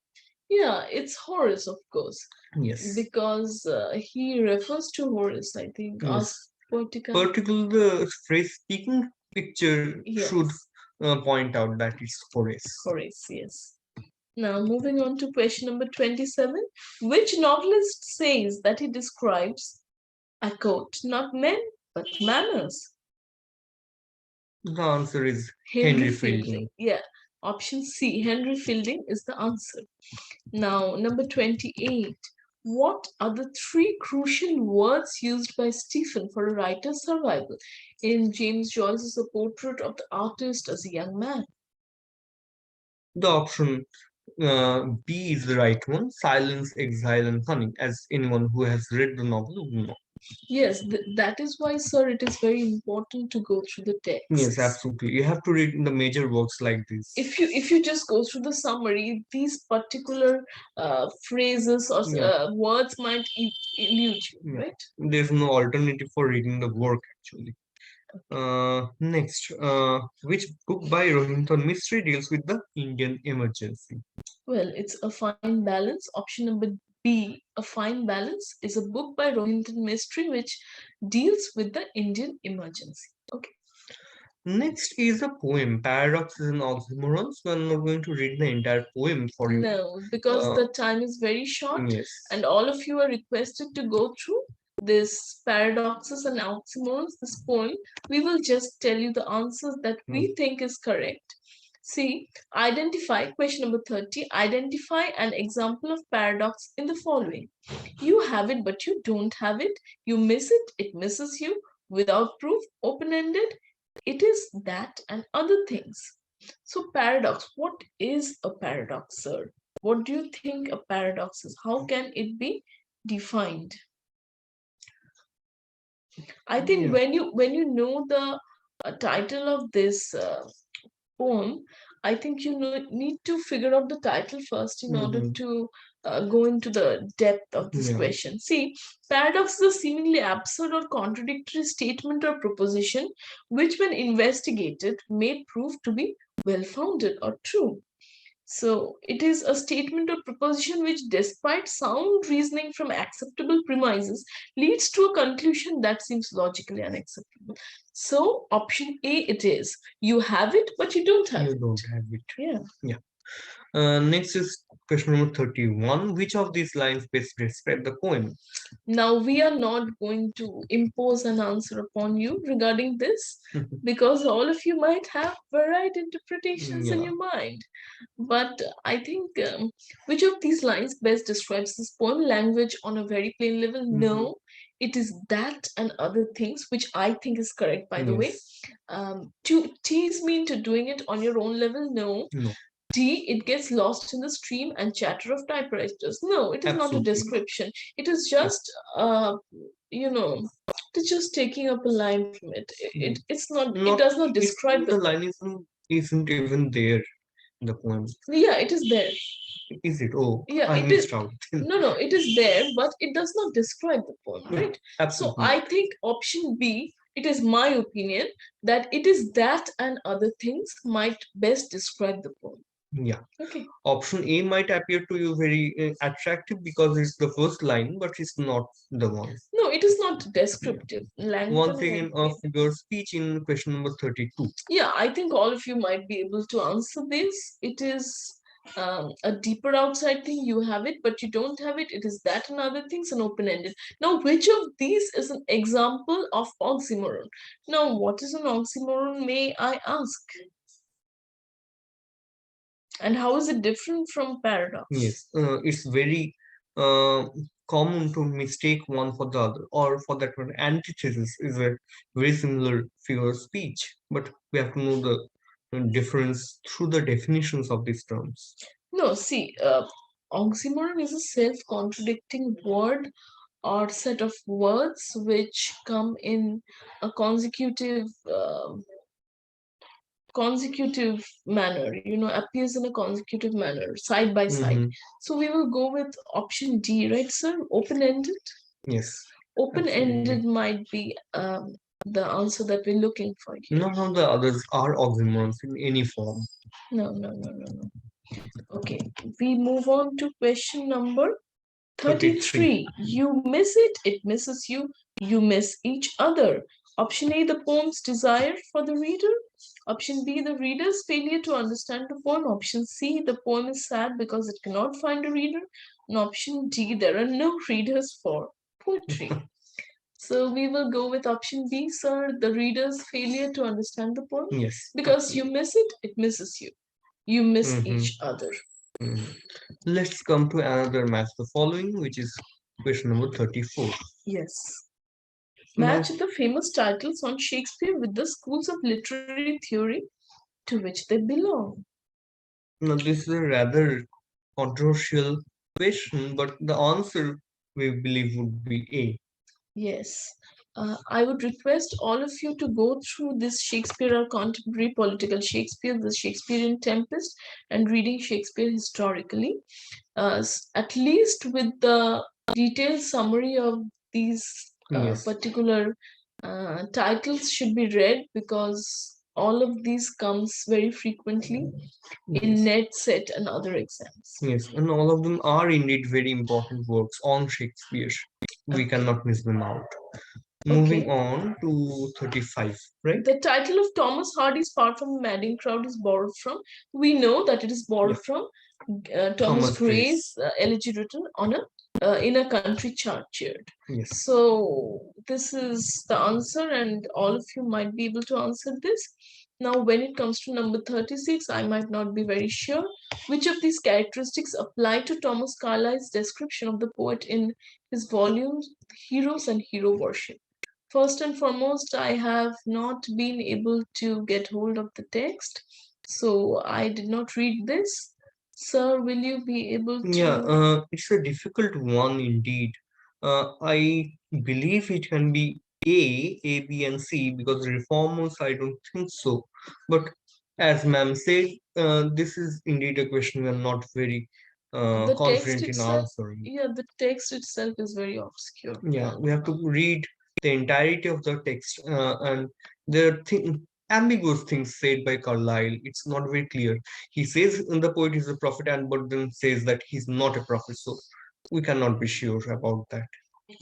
yeah, it's Horace, of course. Yes. Because he refers to Horace, I think. Yes. Poetica. Particularly the phrase speaking picture should point out that it's Horace. Horace, yes. Now, moving on to question number 27. Which novelist says that he describes, I quote, not men, but manners? The answer is Henry Fielding. Yeah, option C, Henry Fielding is the answer. Now, number 28. What are the 3 crucial words used by Stephen for a writer's survival in James Joyce's A Portrait of the Artist as a Young Man? The option B is the right one. Silence, exile, and cunning, as anyone who has read the novel will know. Yes, that is why, sir, it is very important to go through the text. Yes, absolutely. You have to read the major works like this. If you just go through the summary, these particular phrases or words might elude you, right? There's no alternative for reading the work actually. Next, which book by Rohinton Mistry deals with the Indian emergency? Well, it's A Fine Balance. Option number B, A Fine Balance, is a book by Rohinton Mistry which deals with the Indian emergency. Okay. Next is a poem, Paradoxes and Oxymorons. So I'm not going to read the entire poem for you. No, because the time is very short. Yes. And all of you are requested to go through this paradoxes and oxymorons, this poem, we will just tell you the answers that we think is correct. See, identify, question number 30, identify an example of paradox in the following. You have it, but you don't have it. You miss it, it misses you. Without proof, open-ended, it is that and other things. So paradox, what is a paradox, sir? What do you think a paradox is? How can it be defined? I think when you know the title of this poem, I think you need to figure out the title first in order to go into the depth of this question. See, paradox is a seemingly absurd or contradictory statement or proposition which, when investigated, may prove to be well-founded or true. So it is a statement or proposition which, despite sound reasoning from acceptable premises, leads to a conclusion that seems logically unacceptable. So option A it is. You have it, but you don't have it. You don't have it. Yeah. Yeah. Next is question number 31. Which of these lines best describe the poem? Now, we are not going to impose an answer upon you regarding this because all of you might have varied interpretations in your mind. But I think which of these lines best describes this poem? Language on a very plain level? No. It is that and other things, which I think is correct, by the way. To tease me into doing it on your own level? No. D, it gets lost in the stream and chatter of typewriters. No, it is not a description. It is just, it's just taking up a line from it. It's not, it does not describe the line isn't even there in the poem. Yeah, it is there. Is it? Oh, yeah, I missed out. No, it is there, but it does not describe the poem, right? Absolutely. So I think option B, it is my opinion that it is that and other things might best describe the poem. Yeah. Okay. Option A might appear to you very attractive because it's the first line, but it's not the one. No, it is not descriptive. Once again, a figure speech in question number 32. Yeah, I think all of you might be able to answer this. It is a deeper outside thing. You have it, but you don't have it. It is that and other things and open-ended. Now, which of these is an example of oxymoron? Now, what is an oxymoron, may I ask? And how is it different from paradox? Yes, it's very common to mistake one for the other, or for that one, antithesis is a very similar figure of speech, but we have to know the difference through the definitions of these terms. No, see, oxymoron is a self-contradicting word or set of words which come in a consecutive manner, appears in a consecutive manner, side by side. So we will go with option D, right, sir? Open-ended? Yes. Open-ended might be the answer that we're looking for here. None of the others are oxymorons in any form. No. Okay, we move on to question number 33. You miss it, it misses you. You miss each other. Option A, the poem's desire for the reader. Option B, the reader's failure to understand the poem. Option C, the poem is sad because it cannot find a reader. And option D, there are no readers for poetry. So we will go with option B, sir, the reader's failure to understand the poem. Yes. Because you miss it, it misses you. You miss each other. Let's come to another match the following, which is question number 34. Yes. Match the famous titles on Shakespeare with the schools of literary theory to which they belong. Now, this is a rather controversial question, but the answer we believe would be A. Yes. I would request all of you to go through this Shakespeare or contemporary political Shakespeare, the Shakespearean Tempest, and reading Shakespeare historically, at least with the detailed summary of these particular titles should be read, because all of these comes very frequently in NET, SET and other exams. Yes, and all of them are indeed very important works on Shakespeare. We cannot miss them out. Moving on to 35, right? The title of Thomas Hardy's Far from the Madding Crowd is borrowed from, we know that it is borrowed from Thomas Gray's elegy written on a in a country chartered. Yes. So this is the answer, and all of you might be able to answer this. Now, when it comes to number 36, I might not be very sure. Which of these characteristics apply to Thomas Carlyle's description of the poet in his volumes Heroes and Hero Worship? First and foremost, I have not been able to get hold of the text, so I did not read this. Sir, will you be able Yeah, to? it's a difficult one indeed. I believe it can be A, B, and C because reformers, I don't think so. But as ma'am said, this is indeed a question we are not very The text confident in itself, answering. yeah, the text itself is very obscure. Yeah, we have to read the entirety of the text, and there are ambiguous things said by Carlyle. It's not very clear. He says the poet is a prophet, and but then says that he's not a prophet. So we cannot be sure about that.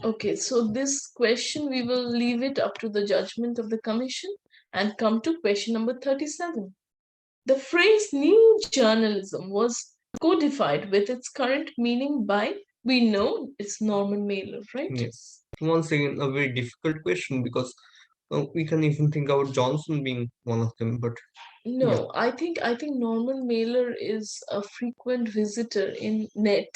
Okay, so this question we will leave it up to the judgment of the commission and come to question number 37. The phrase new journalism was codified with its current meaning by, we know it's Norman Mailer, right? Yes. Once again, a very difficult question because we can even think about Johnson being one of them. But yeah, No, I think Norman Mailer is a frequent visitor in net,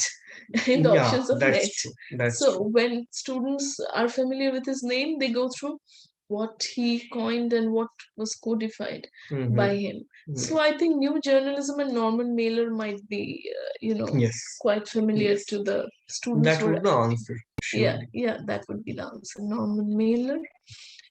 in the yeah, options of that's net. true. That's So true. when students are familiar with his name, they go through what he coined and what was codified by Mm-hmm. him. So I think new journalism and Norman Mailer might be, Yes. quite familiar Yes. to the students That who are. would be the answer, Yeah, surely. yeah, that would be the answer. Norman Mailer.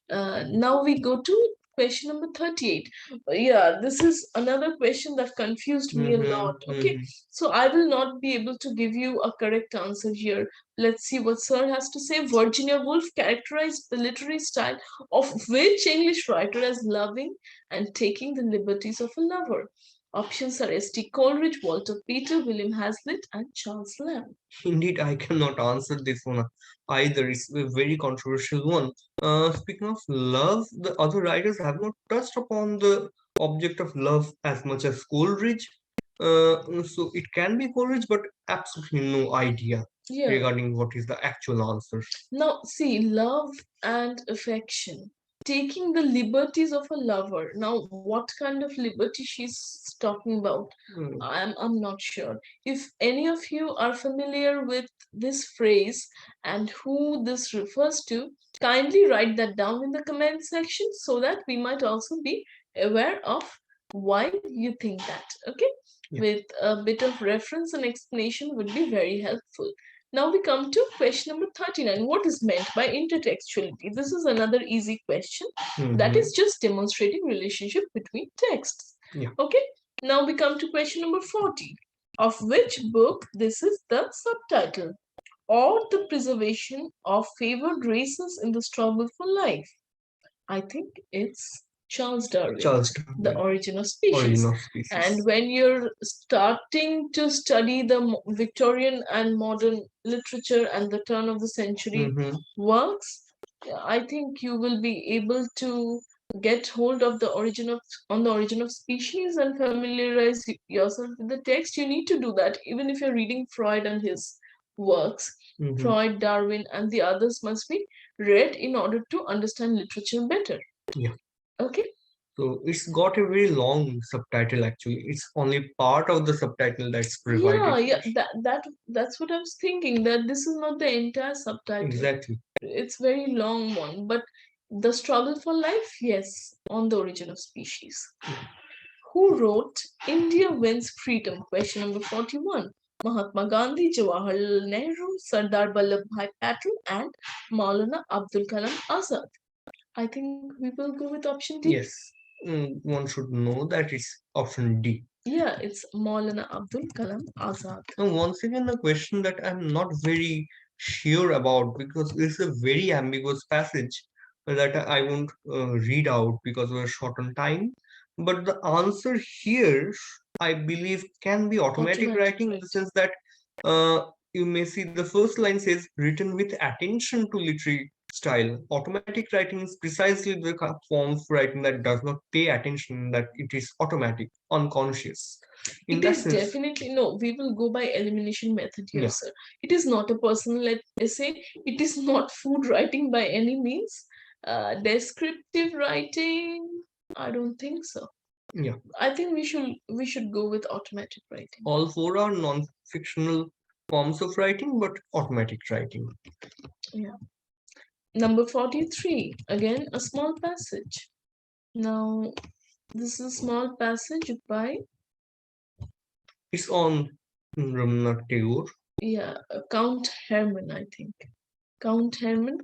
Now we go to question number 38. Yeah, this is another question that confused me a Mm-hmm. lot. Okay, Mm-hmm. so I will not be able to give you a correct answer here. Let's see what Sir has to say. Virginia Woolf characterized the literary style of which English writer as loving and taking the liberties of a lover? Options are S.T. Coleridge, Walter Peter, William Hazlitt, and Charles Lamb. Indeed, I cannot answer this one either. It's a very controversial one. Speaking of love, the other writers have not touched upon the object of love as much as Coleridge. So it can be Coleridge, but absolutely no idea Yeah. regarding what is the actual answer. Now, see, love and affection. Taking the liberties of a lover. Now, what kind of liberty she's talking about? Mm, I'm not sure. If any of you are familiar with this phrase and who this refers to, kindly write that down in the comment section so that we might also be aware of why you think that. Okay? yeah. With a bit of reference and explanation would be very helpful. Now we come to question number 39. What is meant by intertextuality? This is another easy question that Mm-hmm. is just demonstrating relationship between texts. Yeah. Okay, now we come to question number 40. Of which book this is the subtitle? Or the preservation of favored races in the struggle for life? I think it's Charles Darwin, Charles The Darwin, Origin of Origin Species. of And Species. when you're starting to study the Victorian and modern literature and the turn of the century Mm-hmm. works, I think you will be able to get hold of the origin of species and familiarize yourself with the text. You need to do that even if you're reading Freud and his works. Mm-hmm. Freud, Darwin, and the others must be read in order to understand literature better. Yeah. Okay. So it's got a very long subtitle actually. It's only part of the subtitle that's Yeah, provided yeah, here. that's what I was thinking, that this is not the entire subtitle. Exactly. It's very long one, but the struggle for life, yes, on the origin of species. Who wrote India Wins Freedom? Question number 41. Mahatma Gandhi, Jawaharlal Nehru, Sardar Vallabhbhai Patel, and Maulana Abdul Kalam Azad. I think we will go with option D. Yes. One should know that it's option D. Yeah, it's Maulana Abdul Kalam Azad. Now, once again, a question that I'm not very sure about because it's a very ambiguous passage that I won't read out because we're short on time. But the answer here, I believe, can be automatic Automatic, writing in right? the sense that you may see the first line says written with attention to literary style. Automatic writing is precisely the form of writing that does not pay attention, that it is automatic, unconscious. In It that is sense, definitely no. We will go by elimination method here, Yeah. sir. It is not a personal essay. It is not food writing by any means. Descriptive writing, I don't think so. Yeah. I think we should go with automatic writing. All four are non-fictional forms of writing, but automatic writing. Yeah. Number 43, again a small passage. Now, this is a small passage by, It's on Rabindranath Tagore. yeah, Count Herman, I think. Count Herman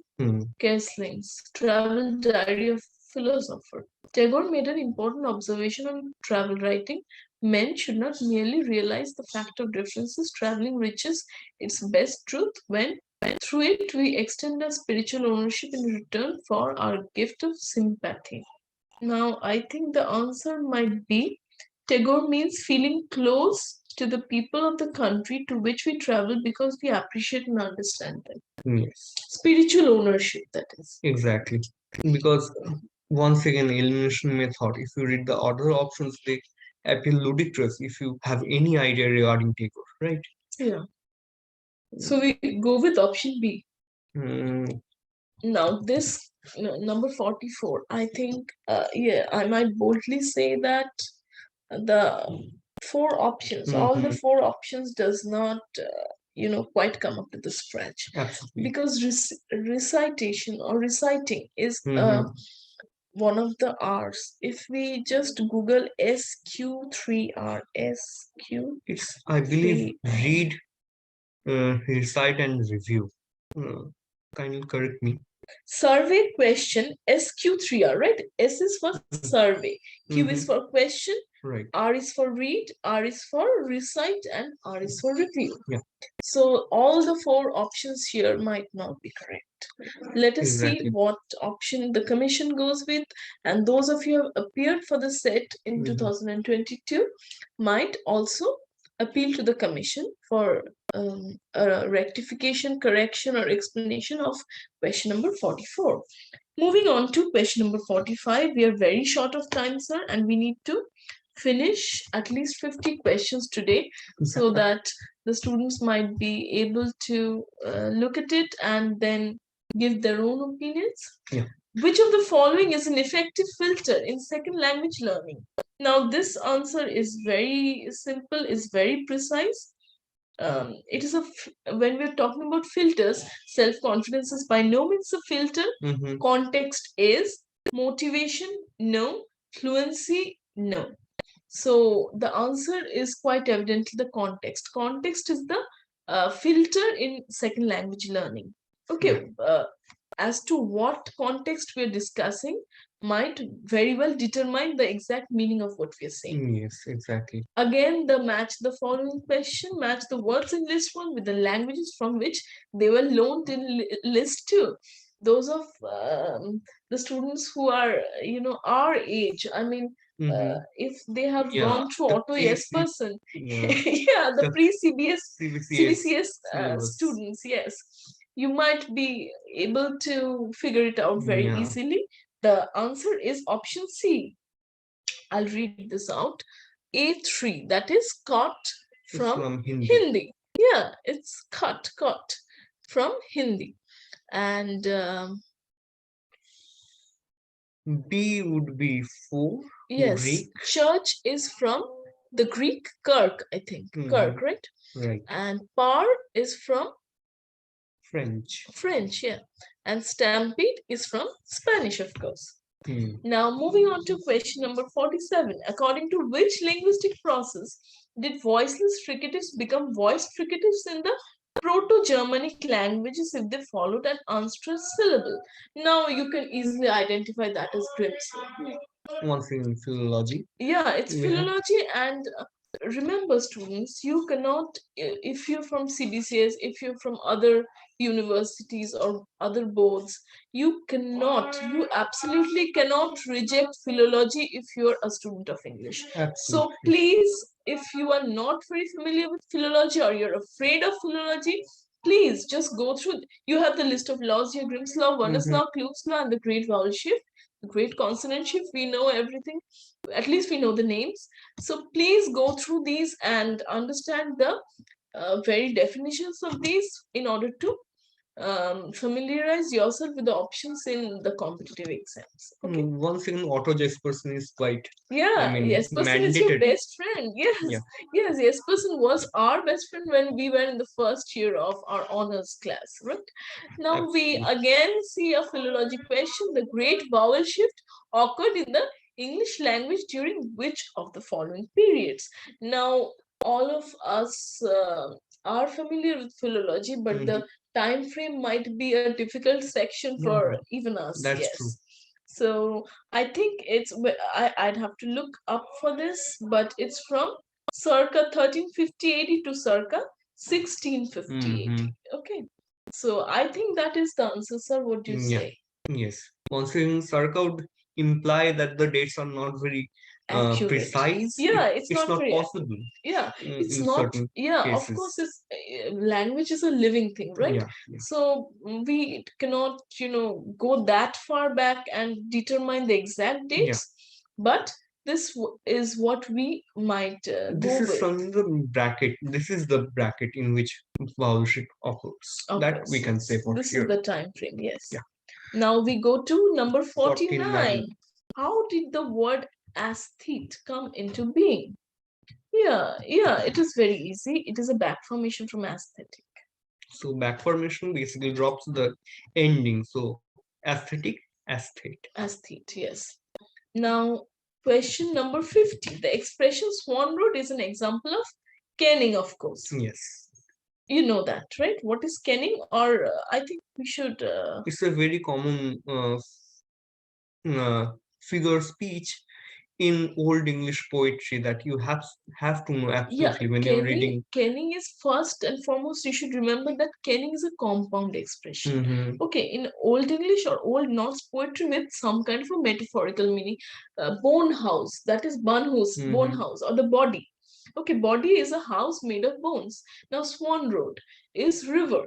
Kessling's Travel Diary of Philosopher. Tagore made an important observation on travel writing. Men should not merely realize the fact of differences. Traveling reaches its best truth when through it we extend our spiritual ownership in return for our gift of sympathy. Now, I think the answer might be Tagore means feeling close to the people of the country to which we travel because we appreciate and understand them. Yes. Spiritual ownership, that is. Exactly. Because once again, elimination method, if you read the other options, they appear ludicrous if you have any idea regarding Tagore, right? Yeah. So we go with option B. Mm. Now, this number 44, I think, yeah, I might boldly say that the four options, all the four options does not, quite come up to the scratch. Absolutely. Because recitation or reciting is one of the R's. If we just Google SQ3R, SQ, It's, I believe, read, recite, and review. Kindly correct me. Survey question SQ3R, right? S is for survey, Q is for question, Right. R is for read, R is for recite, and R is for review. Yeah. So all the four options here might not be correct. Let us see Exactly. what option the commission goes with, and those of you who have appeared for the set in 2022 might also appeal to the commission for a rectification, correction, or explanation of question number 44. Moving on to question number 45, we are very short of time, sir, and we need to finish at least 50 questions today so that the students might be able to look at it and then give their own opinions. Yeah. Which of the following is an effective filter in second language learning? Now, this answer is very simple, is very precise. It is when we're talking about filters, self-confidence is by no means a filter. Context is, motivation, no, fluency, no. So the answer is quite evidently the context. Context is the filter in second language learning. Okay, as to what context we're discussing might very well determine the exact meaning of what we're saying. Yes, exactly. Again, match the following question, match the words in list 1 with the languages from which they were loaned in list 2. Those of the students who are, our age, I mean, if they have gone through auto yes person, the pre-CBCS students, yes, you might be able to figure it out very easily. The answer is option C. I'll read this out. A3, that is cut from Hindi. Yeah, it's cut from Hindi. And B would be 4. Yes, Greek. Church is from the Greek kirk, I think. Kirk, right? Right. And par is from French, yeah. And stampede is from Spanish, of course. Now, moving on to question number 47. According to which linguistic process did voiceless fricatives become voiced fricatives in the Proto-Germanic languages if they followed an unstressed syllable? Now, you can easily identify that as grips. Once in philology. Yeah, it's philology, and remember, students, you cannot, if you're from CBCS, if you're from other universities or other boards, you absolutely cannot reject philology if you're a student of English. Absolutely. So please, if you are not very familiar with philology or you're afraid of philology, please just go through. You have the list of laws here, Grimm's law, Werner's law, Kluge's law, and the Great Vowel Shift. great consonant shift, we know everything. At least we know the names. So please go through these and understand the very definitions of these in order to familiarize yourself with the options in the competitive exams. Okay. Once again, auto person is quite, Yeah, yes, person is your mandatory. best friend. Yes, Yeah. yes, person was our best friend when we were in the first year of our honors class, right? Now we Absolutely. again see a philology question. The great vowel shift occurred in the English language during which of the following periods? Now, all of us are familiar with philology, but the time frame might be a difficult section for Yeah, even us. that's Yes. true. So I think I'd have to look up for this, but it's from circa 1350 AD to circa 1650 AD. Okay. So I think that is the answer, sir. What do you Yeah. say? Yes. Considering circa would imply that the dates are not very Accurate. precise. Yeah, it's not not very possible yeah, it's in not. certain Yeah, of cases. course, it's language is a living thing, right? Yeah, yeah. So we cannot, go that far back and determine the exact dates, but this is what we might This go is with. from the bracket. This is the bracket in which vowel shift occurs. That we can say for This sure. is the time frame, yes. Yeah. Now we go to number 49. 49. How did the word aesthete come into being? Yeah, it is very easy. It is a back formation from aesthetic. So back formation basically drops the ending. So aesthetic, aesthete. Aesthete, yes. Now, question number 50. The expression swan road is an example of kenning, of course. Yes. You know that, right? What is kenning? Or I think we should. It's a very common figure speech in old English poetry that you have to know absolutely when you're reading. Kenning is first and foremost, you should remember that kenning is a compound expression. Okay, in Old English or Old Norse poetry with some kind of a metaphorical meaning. Bone house, that is Banhus, bone house, or the body. Okay, body is a house made of bones. Now, Swan Road is river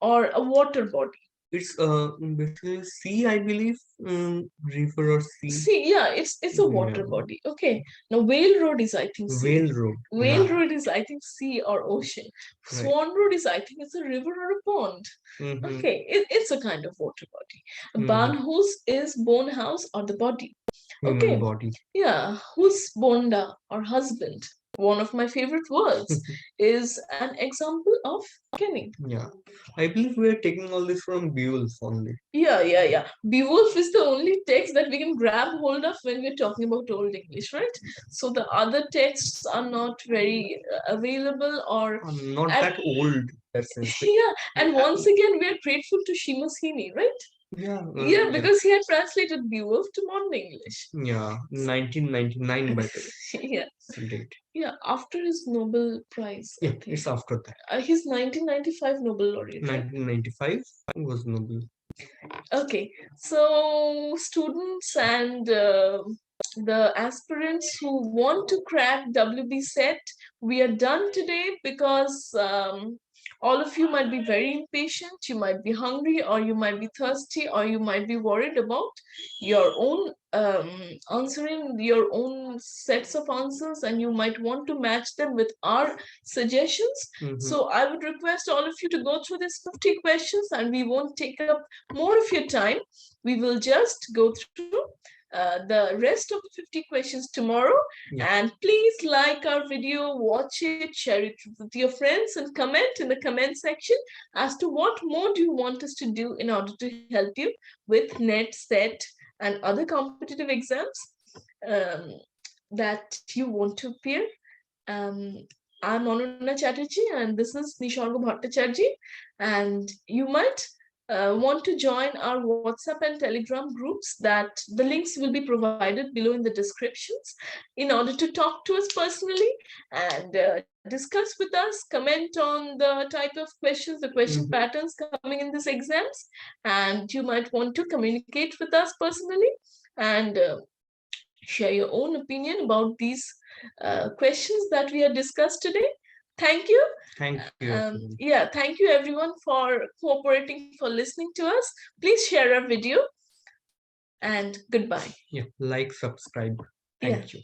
or a water body. It's basically sea, I believe. River or sea. See, yeah, it's a water body. Okay. Now Whale Road is, I think, sea. Whale Road. Whale Road is, I think, sea or ocean. Right. Swan Road is, I think, it's a river or a pond. Okay, it's a kind of water body. Banhus is bone house or the body. Human body. Yeah, who's bonda or husband? One of my favorite words is an example of kenning. Yeah, I believe we are taking all this from Beowulf only. Yeah. Beowulf is the only text that we can grab hold of when we're talking about Old English, right? So the other texts are not very available or not that old. Yeah, and once again, we are grateful to Shimasini, right? Yeah, because he had translated Beowulf to modern English. Yeah, 1999 by the way. Yeah. Date. Yeah, after his Nobel Prize. Yeah, it's after that. His 1995 Nobel laureate. 1995 was Nobel. Okay, so students and the aspirants who want to crack WB set, we are done today because all of you might be very impatient, you might be hungry, or you might be thirsty, or you might be worried about your own answering your own sets of answers, and you might want to match them with our suggestions. So I would request all of you to go through these 50 questions, and we won't take up more of your time. We will just go through the rest of the 50 questions tomorrow. And please like our video, watch it, share it with your friends, and comment in the comment section as to what more do you want us to do in order to help you with NET, SET, and other competitive exams that you want to appear. I'm Anuna Chatterjee, and this is Nisharga Bhattacharjee, and you might want to join our WhatsApp and Telegram groups that the links will be provided below in the descriptions in order to talk to us personally and discuss with us, comment on the type of questions, the question patterns coming in these exams, and you might want to communicate with us personally and share your own opinion about these questions that we have discussed today. Thank you. Thank you. Thank you everyone for cooperating, for listening to us. Please share our video. and goodbye. Yeah, like, subscribe. Yeah. Thank you.